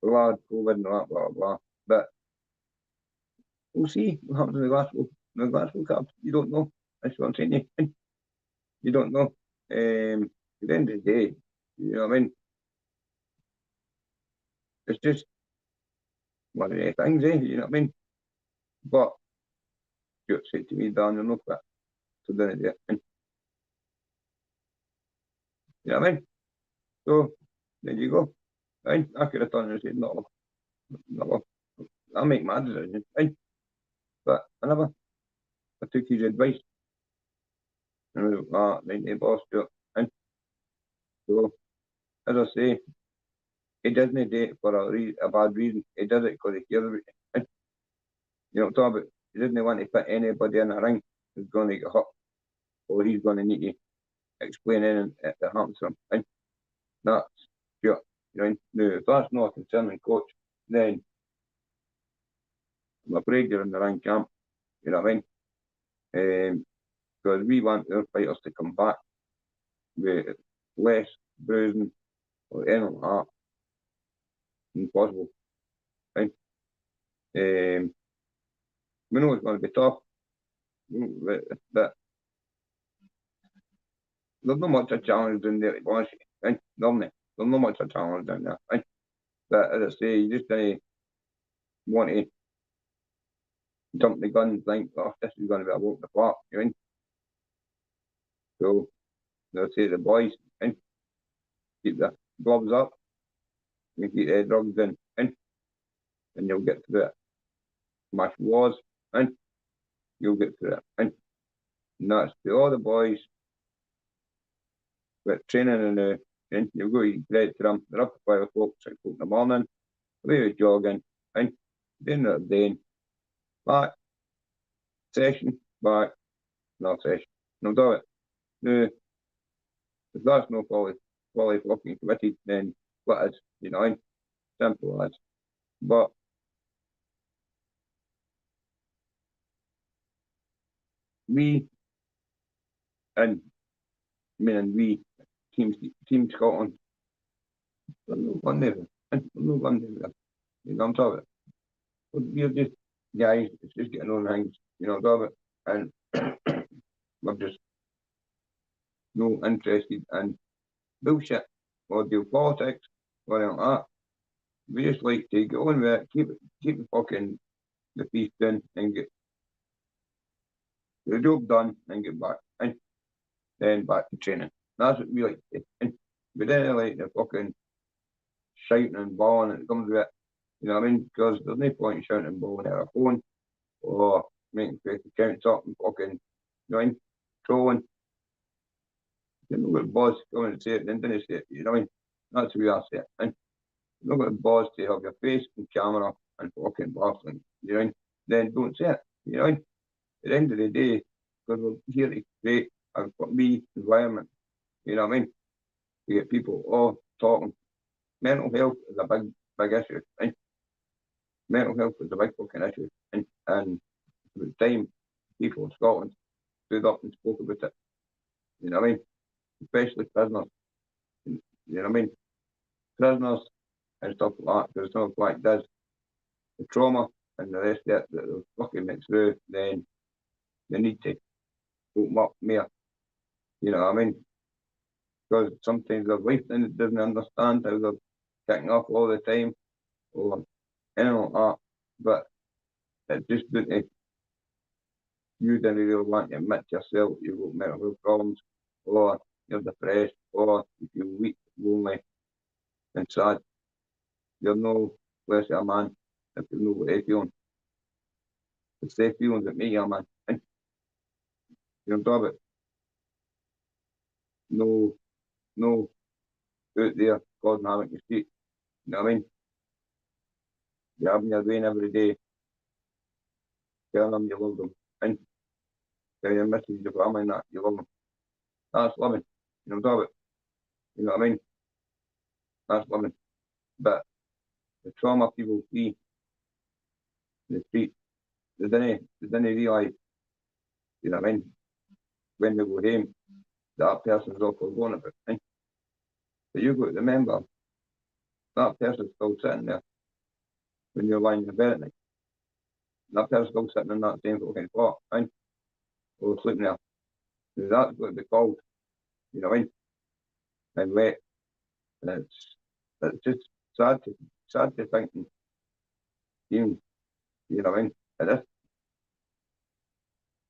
blah, COVID and all that, blah, blah. But we'll see what happens in the Glasgow Cup. You don't know. That's what I'm saying. You don't know. At the end of the day, you know what I mean? It's just one of the things, you know what I mean? But Stuart said to me, Dan, you're not quit. So then it, you know what I mean? So there you go. Right? I could have turned and said, no, no, I'll make my decision. Right? But I never. I took his advice. And I was like, right, boss, Stuart. And so, as I say, he doesn't do it for a bad reason. He does it because he cares about it. And, you know, what I'm talking about, he doesn't want to put anybody in a ring who's going to get hurt, or he's going to need to explain anything that happens to him. And that's Stuart. You know, now, if that's not a concerning coach, then I'm afraid you're in the wrong camp. You know what I mean? Because we want our fighters to come back with less bruising or anything like that. Impossible. Right? We know it's going to be tough, but there's not much of a challenge down there, to be honest. Right? There's not much of a challenge down there. Right? But as I say, you just want to jump the gun and think, oh, this is going to be a walk in the park. You know? So, as I say, the boys, right? Keep the gloves up, and keep the drugs in, and you'll get through it. Smash walls, and you'll get through it. And that's to all the boys with training and you'll go eat bread to them. They're up at 5 o'clock, 6 o'clock in the morning, away with jogging, and then they're doing back, session, back, another session. No do it. No, if that's no fully fucking committed, then what is, you know, simple as. But we, and meaning we, Team Scotland, we're no one there. We're no one there. You know what I'm talking about? We're just guys, it's just getting on things, you know, what I'm talking about? And we're just no interested in bullshit or deal politics or anything like that. We just like to get on with it, keep the fucking the piece done and get the job done and get back and then back to training. That's what we like to do. And we don't like the fucking shouting and bawling that comes with it. You know what I mean? Because there's no point in shouting and bawling at a phone or making fake accounts up and fucking, you know what I mean? Trolling. You know what boss coming and say it, then didn't say it, you know what I mean? That's the way I say it. And you're not got a boss to have your face and camera and fucking baffling, you know, then don't say it, you know. At the end of the day, because we're here to create a me environment, you know what I mean? To get people all talking. Mental health is a big issue, right? Mental health is a big fucking issue. And with time, people in Scotland stood up and spoke about it. You know what I mean? Especially prisoners. You know what I mean? Prisoners and stuff like that. Because stuff like this, the trauma and the rest of it that they're fucking went through, then they need to open up more. You know what I mean? Because sometimes their wife doesn't understand how they're kicking off all the time or anything like that. But it's just that you didn't really want to admit to yourself you've got mental health problems, or you're depressed, or you feel weak, lonely, and sad. You're no less a man if you know what they're feeling. It's their feelings that make you a man. And you know, about no out there causing havoc in the street. You know what I mean? You're having your rain every day, telling them you love them, and telling your missus, your family, and that you love them. That's living. You know, about. You know what I mean? That's living. But the trauma people see in the street, they didn't realise, you know what I mean, when they go home, that person's all forgotten about. Right? But you've got to remember, that person's still sitting there when you're lying in bed at night. That person's still sitting in that same fucking spot, right? Or sleeping there. So that's what they called, you know what I mean? And wet. And it's just sad to think, and even, you know what I mean, at this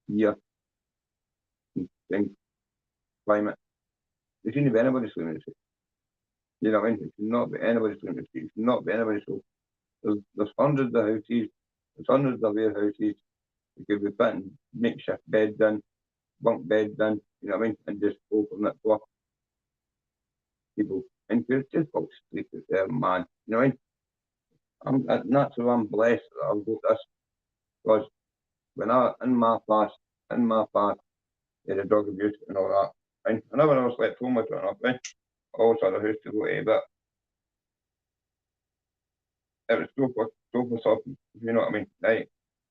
year and climate, there shouldn't be anybody sleeping in the street. You know what I mean? It should not be anybody sleeping in the street. It should not be anybody so. There's hundreds of houses, there's hundreds of warehouses. You could be putting makeshift beds in, bunk beds in, you know what I mean? And just open it for people. And just go sleep out there, man. You know what I mean? That's why I'm blessed that I've got this. Because when in my past, the drug abuse and all that, right? I never ever slept home with it enough, right? I always had a house to go to, but it was super soft, if you know what I mean, right?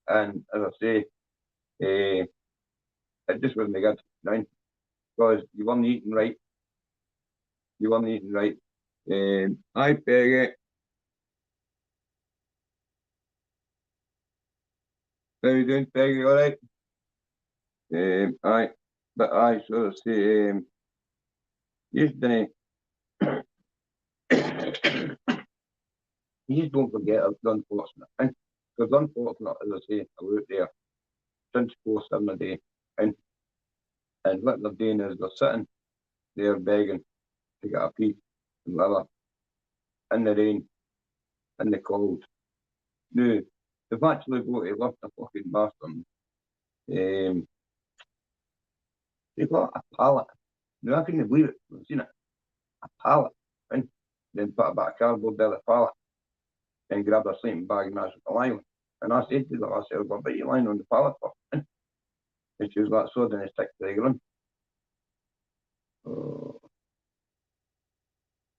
And as I say, it just wasn't good, right? Because you weren't eating right. You weren't eating right. I Peggy. How you doing, Peggy? All right? Aye. But I sort of say, you just didn't, you just don't forget the unfortunate thing. Because unfortunate, as I say, I out there 24/7 a day. And what they're doing is they're sitting there begging to get a pee and whatever, in the rain, in the cold. No, they've actually got to lift a fucking bathroom. They've got a pallet. No, I couldn't believe it. I've seen it. A pallet. And then put a bit of cardboard down the pallet and grabbed a sleeping bag and that's what lying. And I said to her, I said, what about you lying on the pallet for? And she was like, so then I stick to the ground. Oh.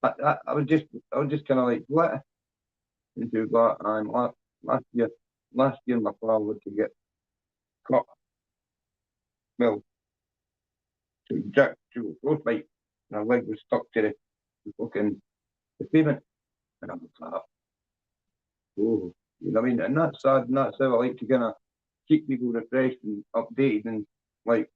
I was just kind of like, what? And she was like, I'm last year my father had to get caught, well, to frostbite, and her leg was stuck to the fucking the pavement. And I was like, oh, you know what I mean? And that's sad, and that's how I like to kind of keep people refreshed and updated, and like,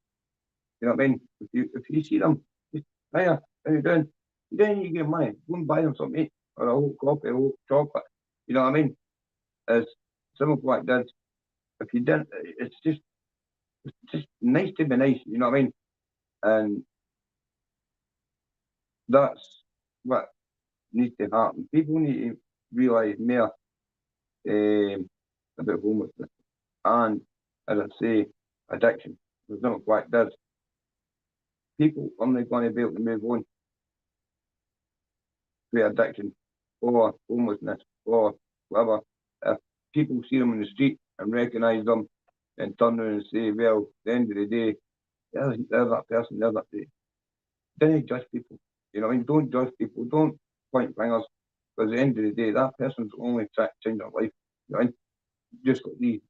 you know what I mean? If you see them, just, hiya, how you doing? You don't need to give money. Go and buy them something, or a whole coffee, a whole chocolate. You know what I mean? As something like that. If you didn't, it's just nice to be nice. You know what I mean? And that's what needs to happen. People need to realise more about homelessness and, as I say, addiction. There's not quite does. People are not going to be able to move on to addiction or homelessness or whatever. If people see them in the street and recognise them and turn around and say, well, at the end of the day, there's that person, there's that day. Don't judge people. You know what I mean? Don't judge people. Don't point fingers. Because at the end of the day, that person's only trying to change their life. You know what I mean? Just like these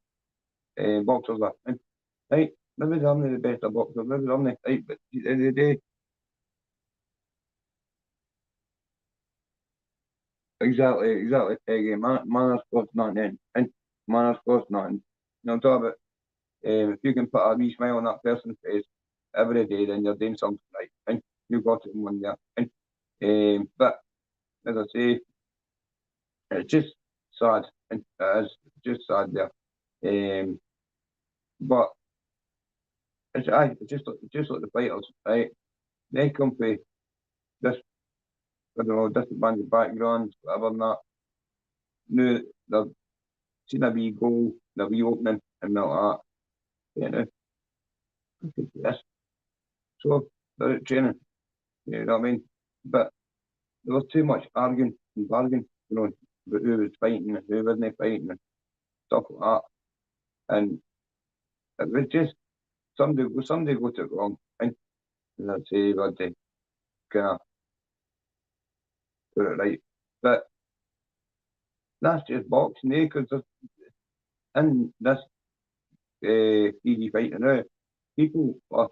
boxers are. right? Maybe I'm not the best of boxer, maybe I'm not, right? But at the end of the day, exactly, Peggy. Manners cost nothing, and manners cost nothing. You know, on top of it, if you can put a wee smile on that person's face every day, then you're doing something right, and you got it in one year. And but as I say, it's just sad, and it is just sad there. But it's just like the fighters, right? They come from this, I don't know, different bands of backgrounds, whatever and that. Knew they've seen a wee goal, a wee opening, and they're like, you know, I could do this. So they're out training, you know what I mean? But there was too much arguing and bargaining, you know, about who was fighting and who wasn't fighting and stuff like that. And it was just somebody got it wrong. And I'd say we had to kind of put it right. But that's just boxing, eh? Because in this easy fighting now, people are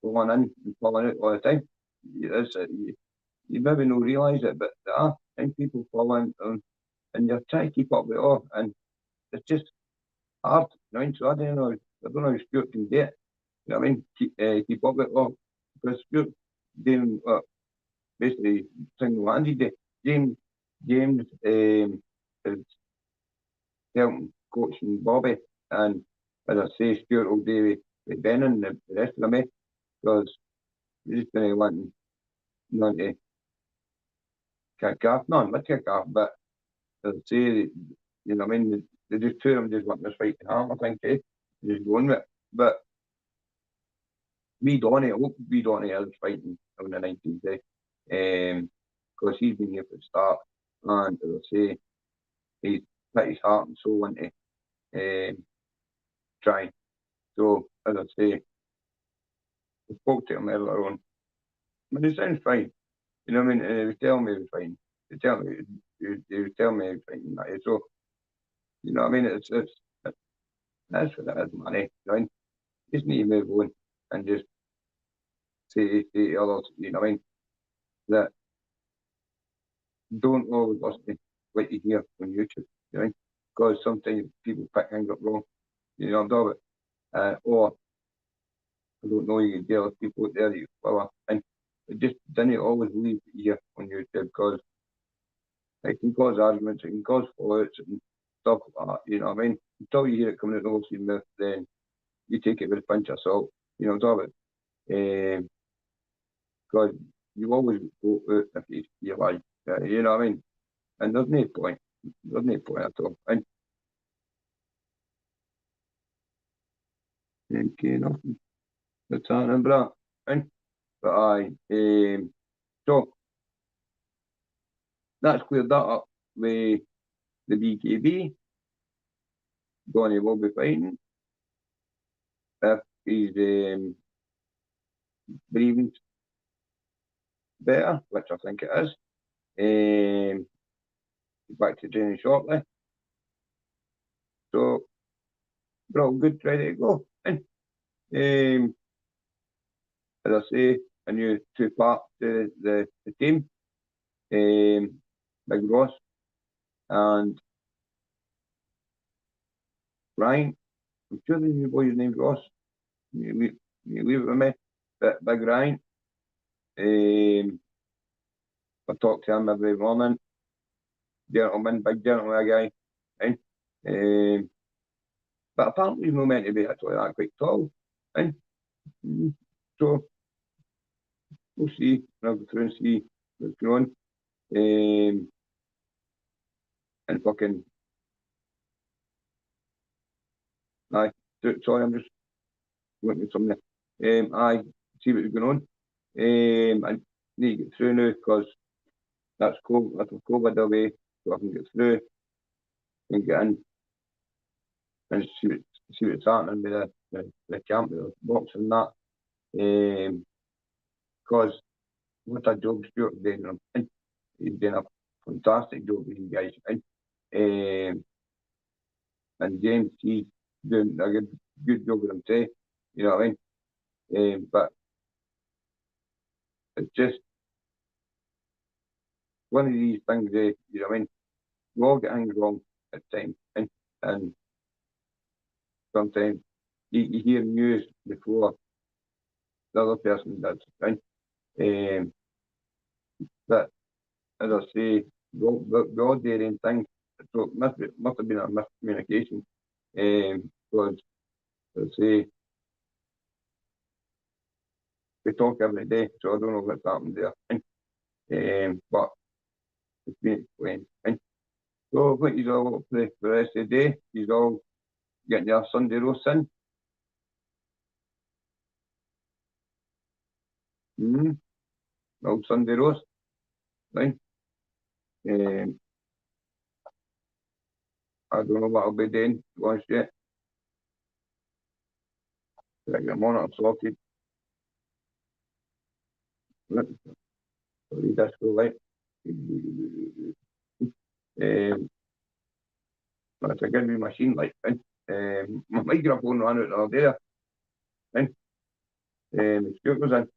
falling in and falling out all the time. You maybe not realise it, but there are and people fall in and you're trying to keep up with it all, and it's just hard. You know, so I don't know if Stuart can do it. You know what I mean? Keep up with it all because Stuart doing basically single-handed. James is helping coaching Bobby, and as I say, Stuart will do with Ben and the rest of them, because he's just going to want none to kick off, none but kick off, but as I say, you know what I mean, they just two of them just want this fight to happen, I think, just going with it. But I hope Donny is fighting on the 19th day, because he's been here from the start, and as I say, he's put his heart and soul into trying. So, as I say, I spoke to him earlier on. But he sounds fine. You know what I mean? And he was telling me he was fine. He was telling me he was fine. So, you know what I mean? That's what it is, money. You know what I mean? Just need to move on and just say to others, you know what I mean? That don't always listen to what you hear on YouTube, you know what I mean? Because sometimes people pick things up wrong, you know what I'm talking about? Or I don't know, you can deal with people out there that you follow. And it just didn't always leave here on YouTube because it can cause arguments, it can cause fallouts and stuff like that, you know what I mean? Until you hear it coming out of the horse's mouth, then you take it with a pinch of salt, you know what I'm talking about? Because you always go out if you lie, you know what I mean? And there's no point. There's no point at all. And okay, nothing. That's happening, bro. And but so that's cleared that up with the BKB. Donny will be fighting if he's breathing better, which I think it is. Back to training shortly. So we're all good, ready to go. And as I say, a new two part to the team. Big Ross and Ryan. I'm sure the new boy's name's Ross. You leave it with me. But Big Ryan, I talk to him every morning. Gentleman, big gentleman guy. And, but apparently he's not meant to be actually that quite tall. And so we'll see. I'll go through and see what's going on. And fucking, aye. Sorry, I'm just looking at something. Aye, see what's going on. I need to get through now because that's cool. That's COVID away, so I can get through and get in and see what's happening with the camp, with the boxing and that. Because what a job Stuart doing, and he's doing a fantastic job with you guys. Um, and James, he's doing a good job with him too. you know what I mean? But it's just one of these things, you know what I mean? We all get things wrong at times, and sometimes you hear news before the other person does, right? But as I say, the odd daring thing, so it must have been a miscommunication. Because as I say, we talk every day, so I don't know what's happened there. But it's been explained. So I think he's all up for the rest of the day. He's all getting their Sunday roast in. Old Sunday roast, right? Um, I don't know what I'll be doing, to be honest yet. I get them on it sorted. Read this go like. That's a good wee machine, like, right? My microphone ran out the other day, right? The speaker's in.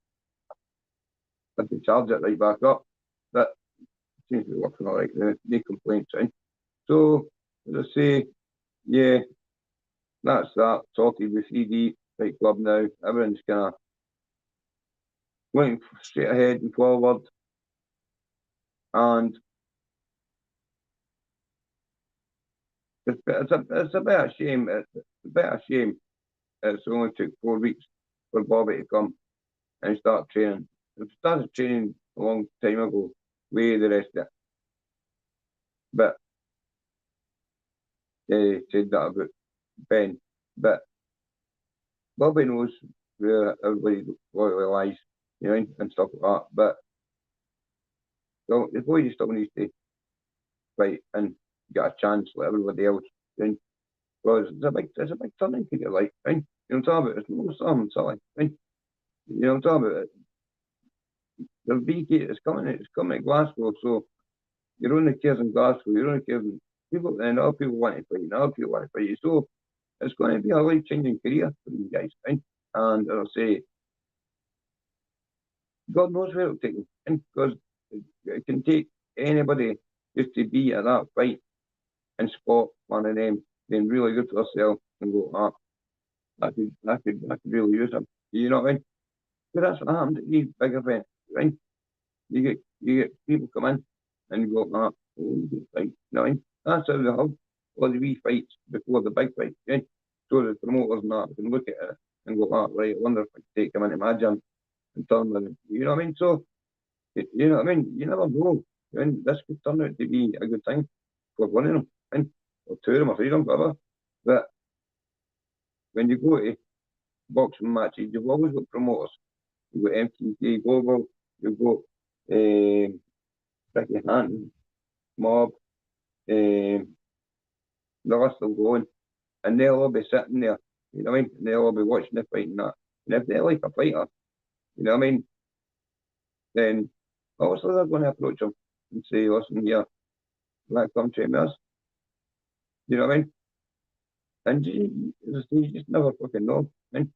Had to charge it right back up. But it seems to be working all right. No complaints, right? So, as I say, yeah, that's that. Sorted with 3D Fight Club now. Everyone's kind of going straight ahead and forward. And it's a bit of a shame. It's a bit of a shame. It's only took 4 weeks for Bobby to come and start training. He started training a long time ago, way the rest of it. But they said that about Ben. But Bobby knows where everybody loyally lies, you know, and stuff like that. But so the boy still needs to fight and get a chance like everybody else. Right? Because it's a big turning point of life, right? You know what I'm talking about? It's no something silly, right? You know what I'm talking about? The BK is coming to Glasgow, so you're only kids in Glasgow, you're only kids people, and other people want to fight, and other people want to fight you. So it's going to be a life changing career for you guys, right? And as I say, God knows where it'll take them, because it can take anybody just to be at that fight and spot one of them being really good for themselves and go, ah, I could really use them. You know what I mean? But that's what happens at these big events, right? You get people come in and you go, ah, oh, right, you know what I mean? That's how they have all the wee fights before the big fight, right? So the promoters and that can look at it and go, ah, right, I wonder if I could take him into my gym and turn them, you know what I mean? So, you know what I mean? You never know. I mean, this could turn out to be a good thing for one of them, right? Or two of them, or three of them, whatever. But when you go to boxing matches, you've always got promoters. You've got MTC Global, you've got Ricky Hanton, Mob, the list will go on, and they'll all be sitting there, you know what I mean? And they'll all be watching the fight and that. And if they like a fighter, you know what I mean? Then obviously they're going to approach them and say, listen, yeah, like come train with us, you know what I mean? And you just never fucking know, right?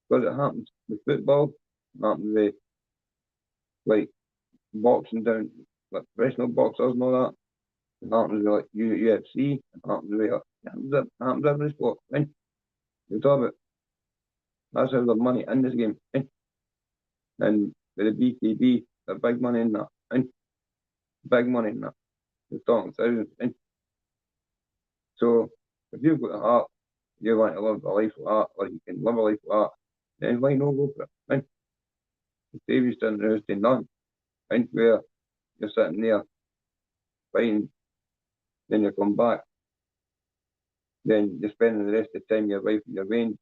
Because it happens with football, it happens with like boxing down, like professional boxers and all that. It happens with like UFC, it happens with it happens every sport, right? You talk about that's how the money in this game, right? And with the BKB, the big money in that, right? Big money in that. You're talking thousands, right? So if you've got a heart, you want to live a life like that, or you can live a life like that, then why not go for it, right? If Davy's done there's to none, right? Where you're sitting there fighting, then you come back, then you're spending the rest of the time your life in your veins,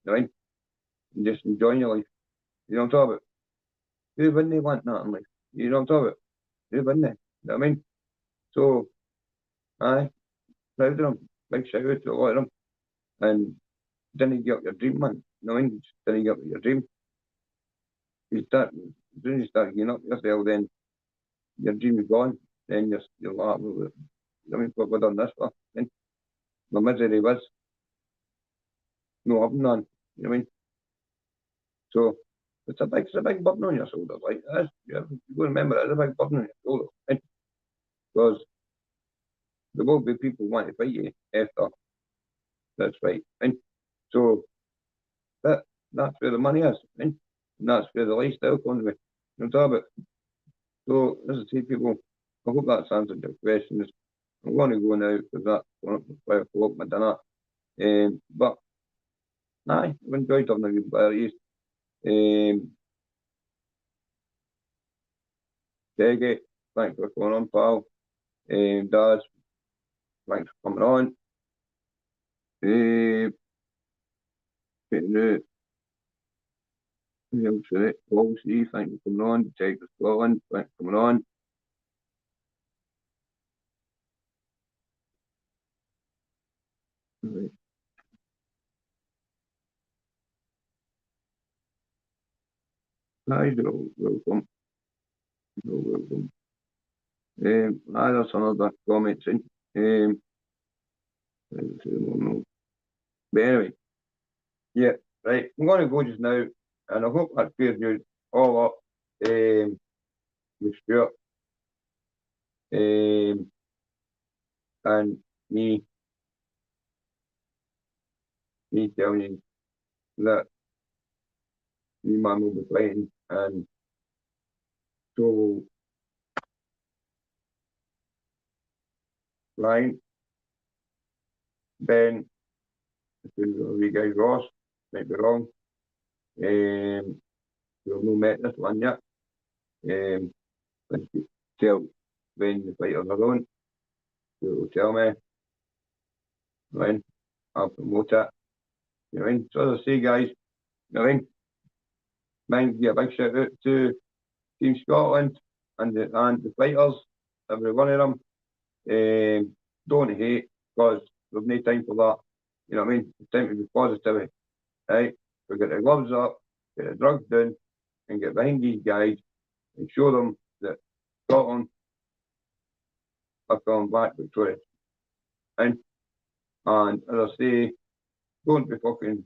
right? And just enjoying your life. You know what I'm talking about? Who wouldn't they want that in life? You know what I'm talking about? Who wouldn't they? You know what I mean? So, aye, proud of them. Big shout out to a lot of them. And didn't give up your dream, man. You know what I mean? Just didn't give up your dream. You start, as soon as you start giving up yourself, then your dream is gone. Then you're like, well, I mean, what we done this for? Then my misery was. no having none. You know what I mean? So it's a big burden on your shoulders. Like it is. You have to remember it's a big burden on your shoulders. Right? Because there will be people wanting to fight you after that's right. And so that's where the money is. And that's where the lifestyle comes with. You know what I'm talking about? So as I say, people, I hope that's answered your questions. I'm going to go now because that's going up to 5 o'clock my dinner. But aye, I've enjoyed having a good parties. Teggy, thanks for coming on, pal. Daz, thanks for coming on. Who else is it? Paul C, thanks for coming on. Take the Scotland, thanks for coming on. Right. Hi, welcome. Welcome. There's another comment in. But anyway, yeah, right. I'm going to go just now, and I hope that clears you all up with Stuart and me telling you that me man will be fighting, and so will Ryan, Ben, the guy Ross, might be wrong. We've not met this one yet. Let's tell when the fighters are on. They'll tell me when I'll promote it. You know what I mean? So as I say, guys, you know what I mean? Mind give a big shout out to Team Scotland and the fighters, every one of them. Don't hate because there's no time for that. You know what I mean? It's time to be positive, right? We get the gloves up, get the drugs down, and get behind these guys and show them that Scotland are coming back victorious. And as I say, don't be fucking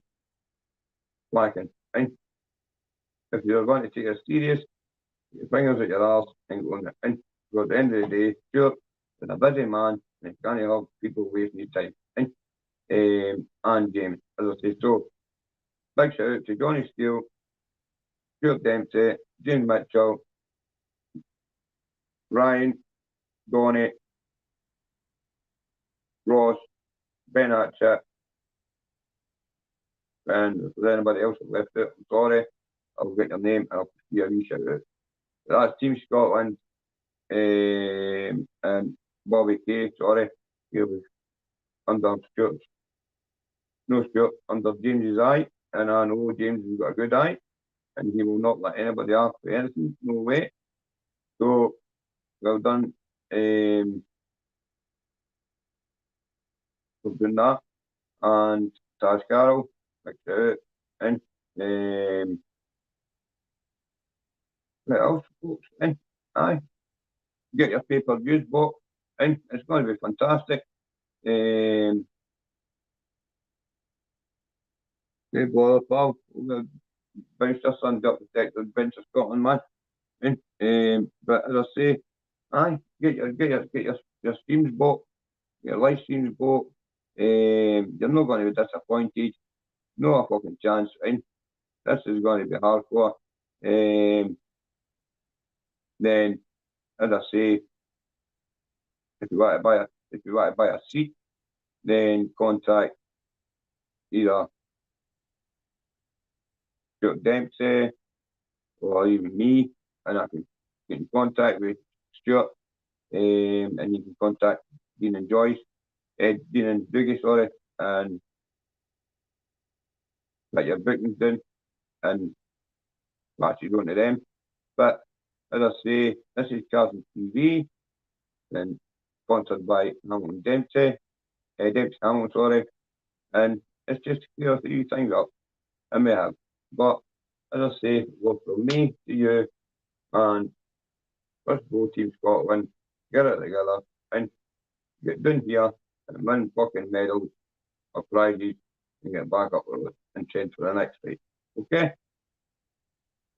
slacking. And if you're going to take it serious, your fingers at your arse and go on it. And because at the end of the day, sure, it's a busy man and can't have people wasting your time. And James, as I say, so big shout out to Johnny Steele, Stuart Dempsey, James Mitchell, Ryan, Donny, Ross, Ben Hatchett, and if there's anybody else that left it, I'm sorry. I'll get your name and I'll give you a wee shout out. That's Team Scotland and Bobby Kay, sorry. He was under Stuart, no Stuart, under James's eye, and I know James has got a good eye, and he will not let anybody off for anything, no way. So, well done for doing that. And Taj Carroll, like that, and what else, folks? And aye, get your pay-per-views bought, and it's going to be fantastic. Hey, bother, pal. We'll bounce our sons up to take the bench of Scotland, man. But as I say, aye, get your streams bought, your live streams bought. You're not going to be disappointed. No a fucking chance, right? This is going to be hardcore. Then, as I say, if you want to buy a seat, then contact either Stuart Dempsey or even me, and I can get in contact with Stuart, and you can contact Dean and Joyce, Dean and Doogie, sorry, and get your bookings done and actually going to them. But as I say, this is Carlton TV, and sponsored by Hamilton Dempsey, Dempsey Hamilton, sorry, and it's just to clear a few things up, and we have. But as I say, work from me to you, and let's go Team Scotland, get it together, and get down here and win fucking medals or prizes and get back up the road and train for the next fight. Okay?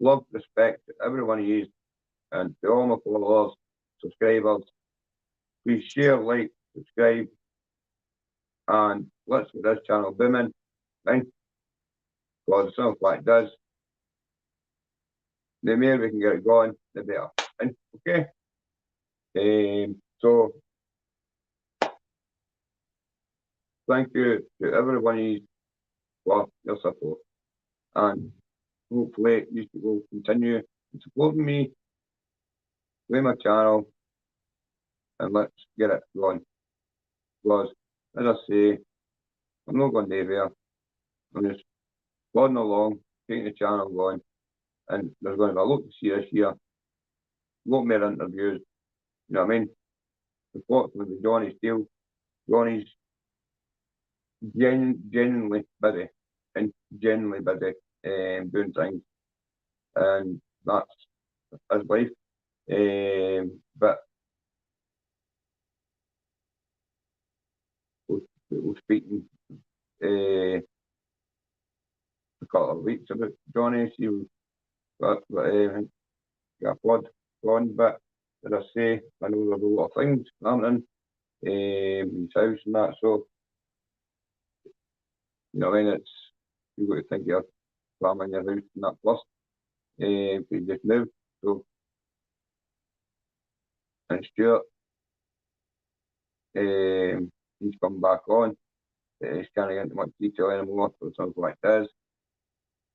Love, respect to every one of you and to all my followers, subscribers. Please share, like, subscribe, and let's get this channel booming. Right? Because it's not like it does. The more we can get it going, the better. Right? Okay? So thank you to everyone of you for your support. And hopefully you will continue supporting me, play my channel, and let's get it going. Because, as I say, I'm not going anywhere. I'm just plodding along, taking the channel going, and there's going to be a lot to see this year, a lot more interviews, you know what I mean? Unfortunately, with Johnny Steele, Johnny's genuinely busy, and genuinely busy doing things, and that's his life. But we'll speak in a couple of weeks about Johnny, see what got blood on, but as I say, I know there's a lot of things happening in his house and that, so you know, when it's you've got to think of your family in your house and that first. We just moved, so and Stuart, he's come back on. He's can't get into much detail anymore, so something like this.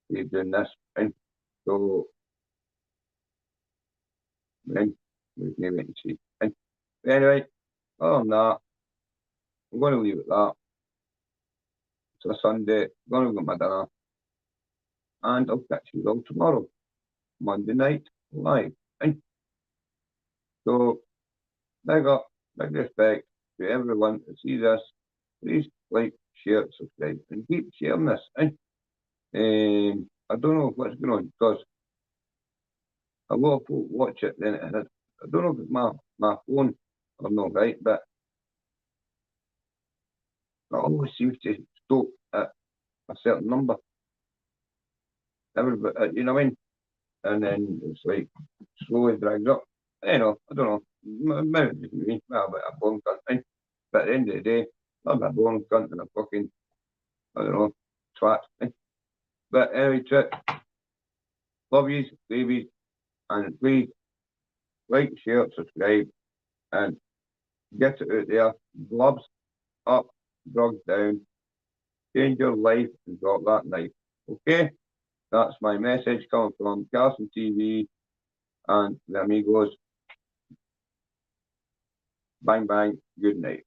He's doing this, and so then we can wait and see. And anyway, other than that, I'm going to leave it at that. It's a Sunday, I'm going to get my dinner, and I'll catch you all tomorrow, Monday night, live. And so, big up, big respect to everyone that sees this. Please like, share, subscribe, and keep sharing this. And I don't know what's going on because a lot of people watch it, then I don't know if it's my phone or not, right? But it always seems to stop at a certain number. Everybody, you know what I mean? And then it's like slowly drags up. I don't know. Maybe it's me, well, but a born cunt thing. But at the end of the day, I'm a born cunt and a fucking, I don't know, twat thing. But anyway, Trick, love yous, babies, and please like, share, subscribe, and get it out there. Gloves up, drugs down, change your life and drop that knife. Okay? That's my message coming from Carson TV and the Amigos. Bang, bang, good night.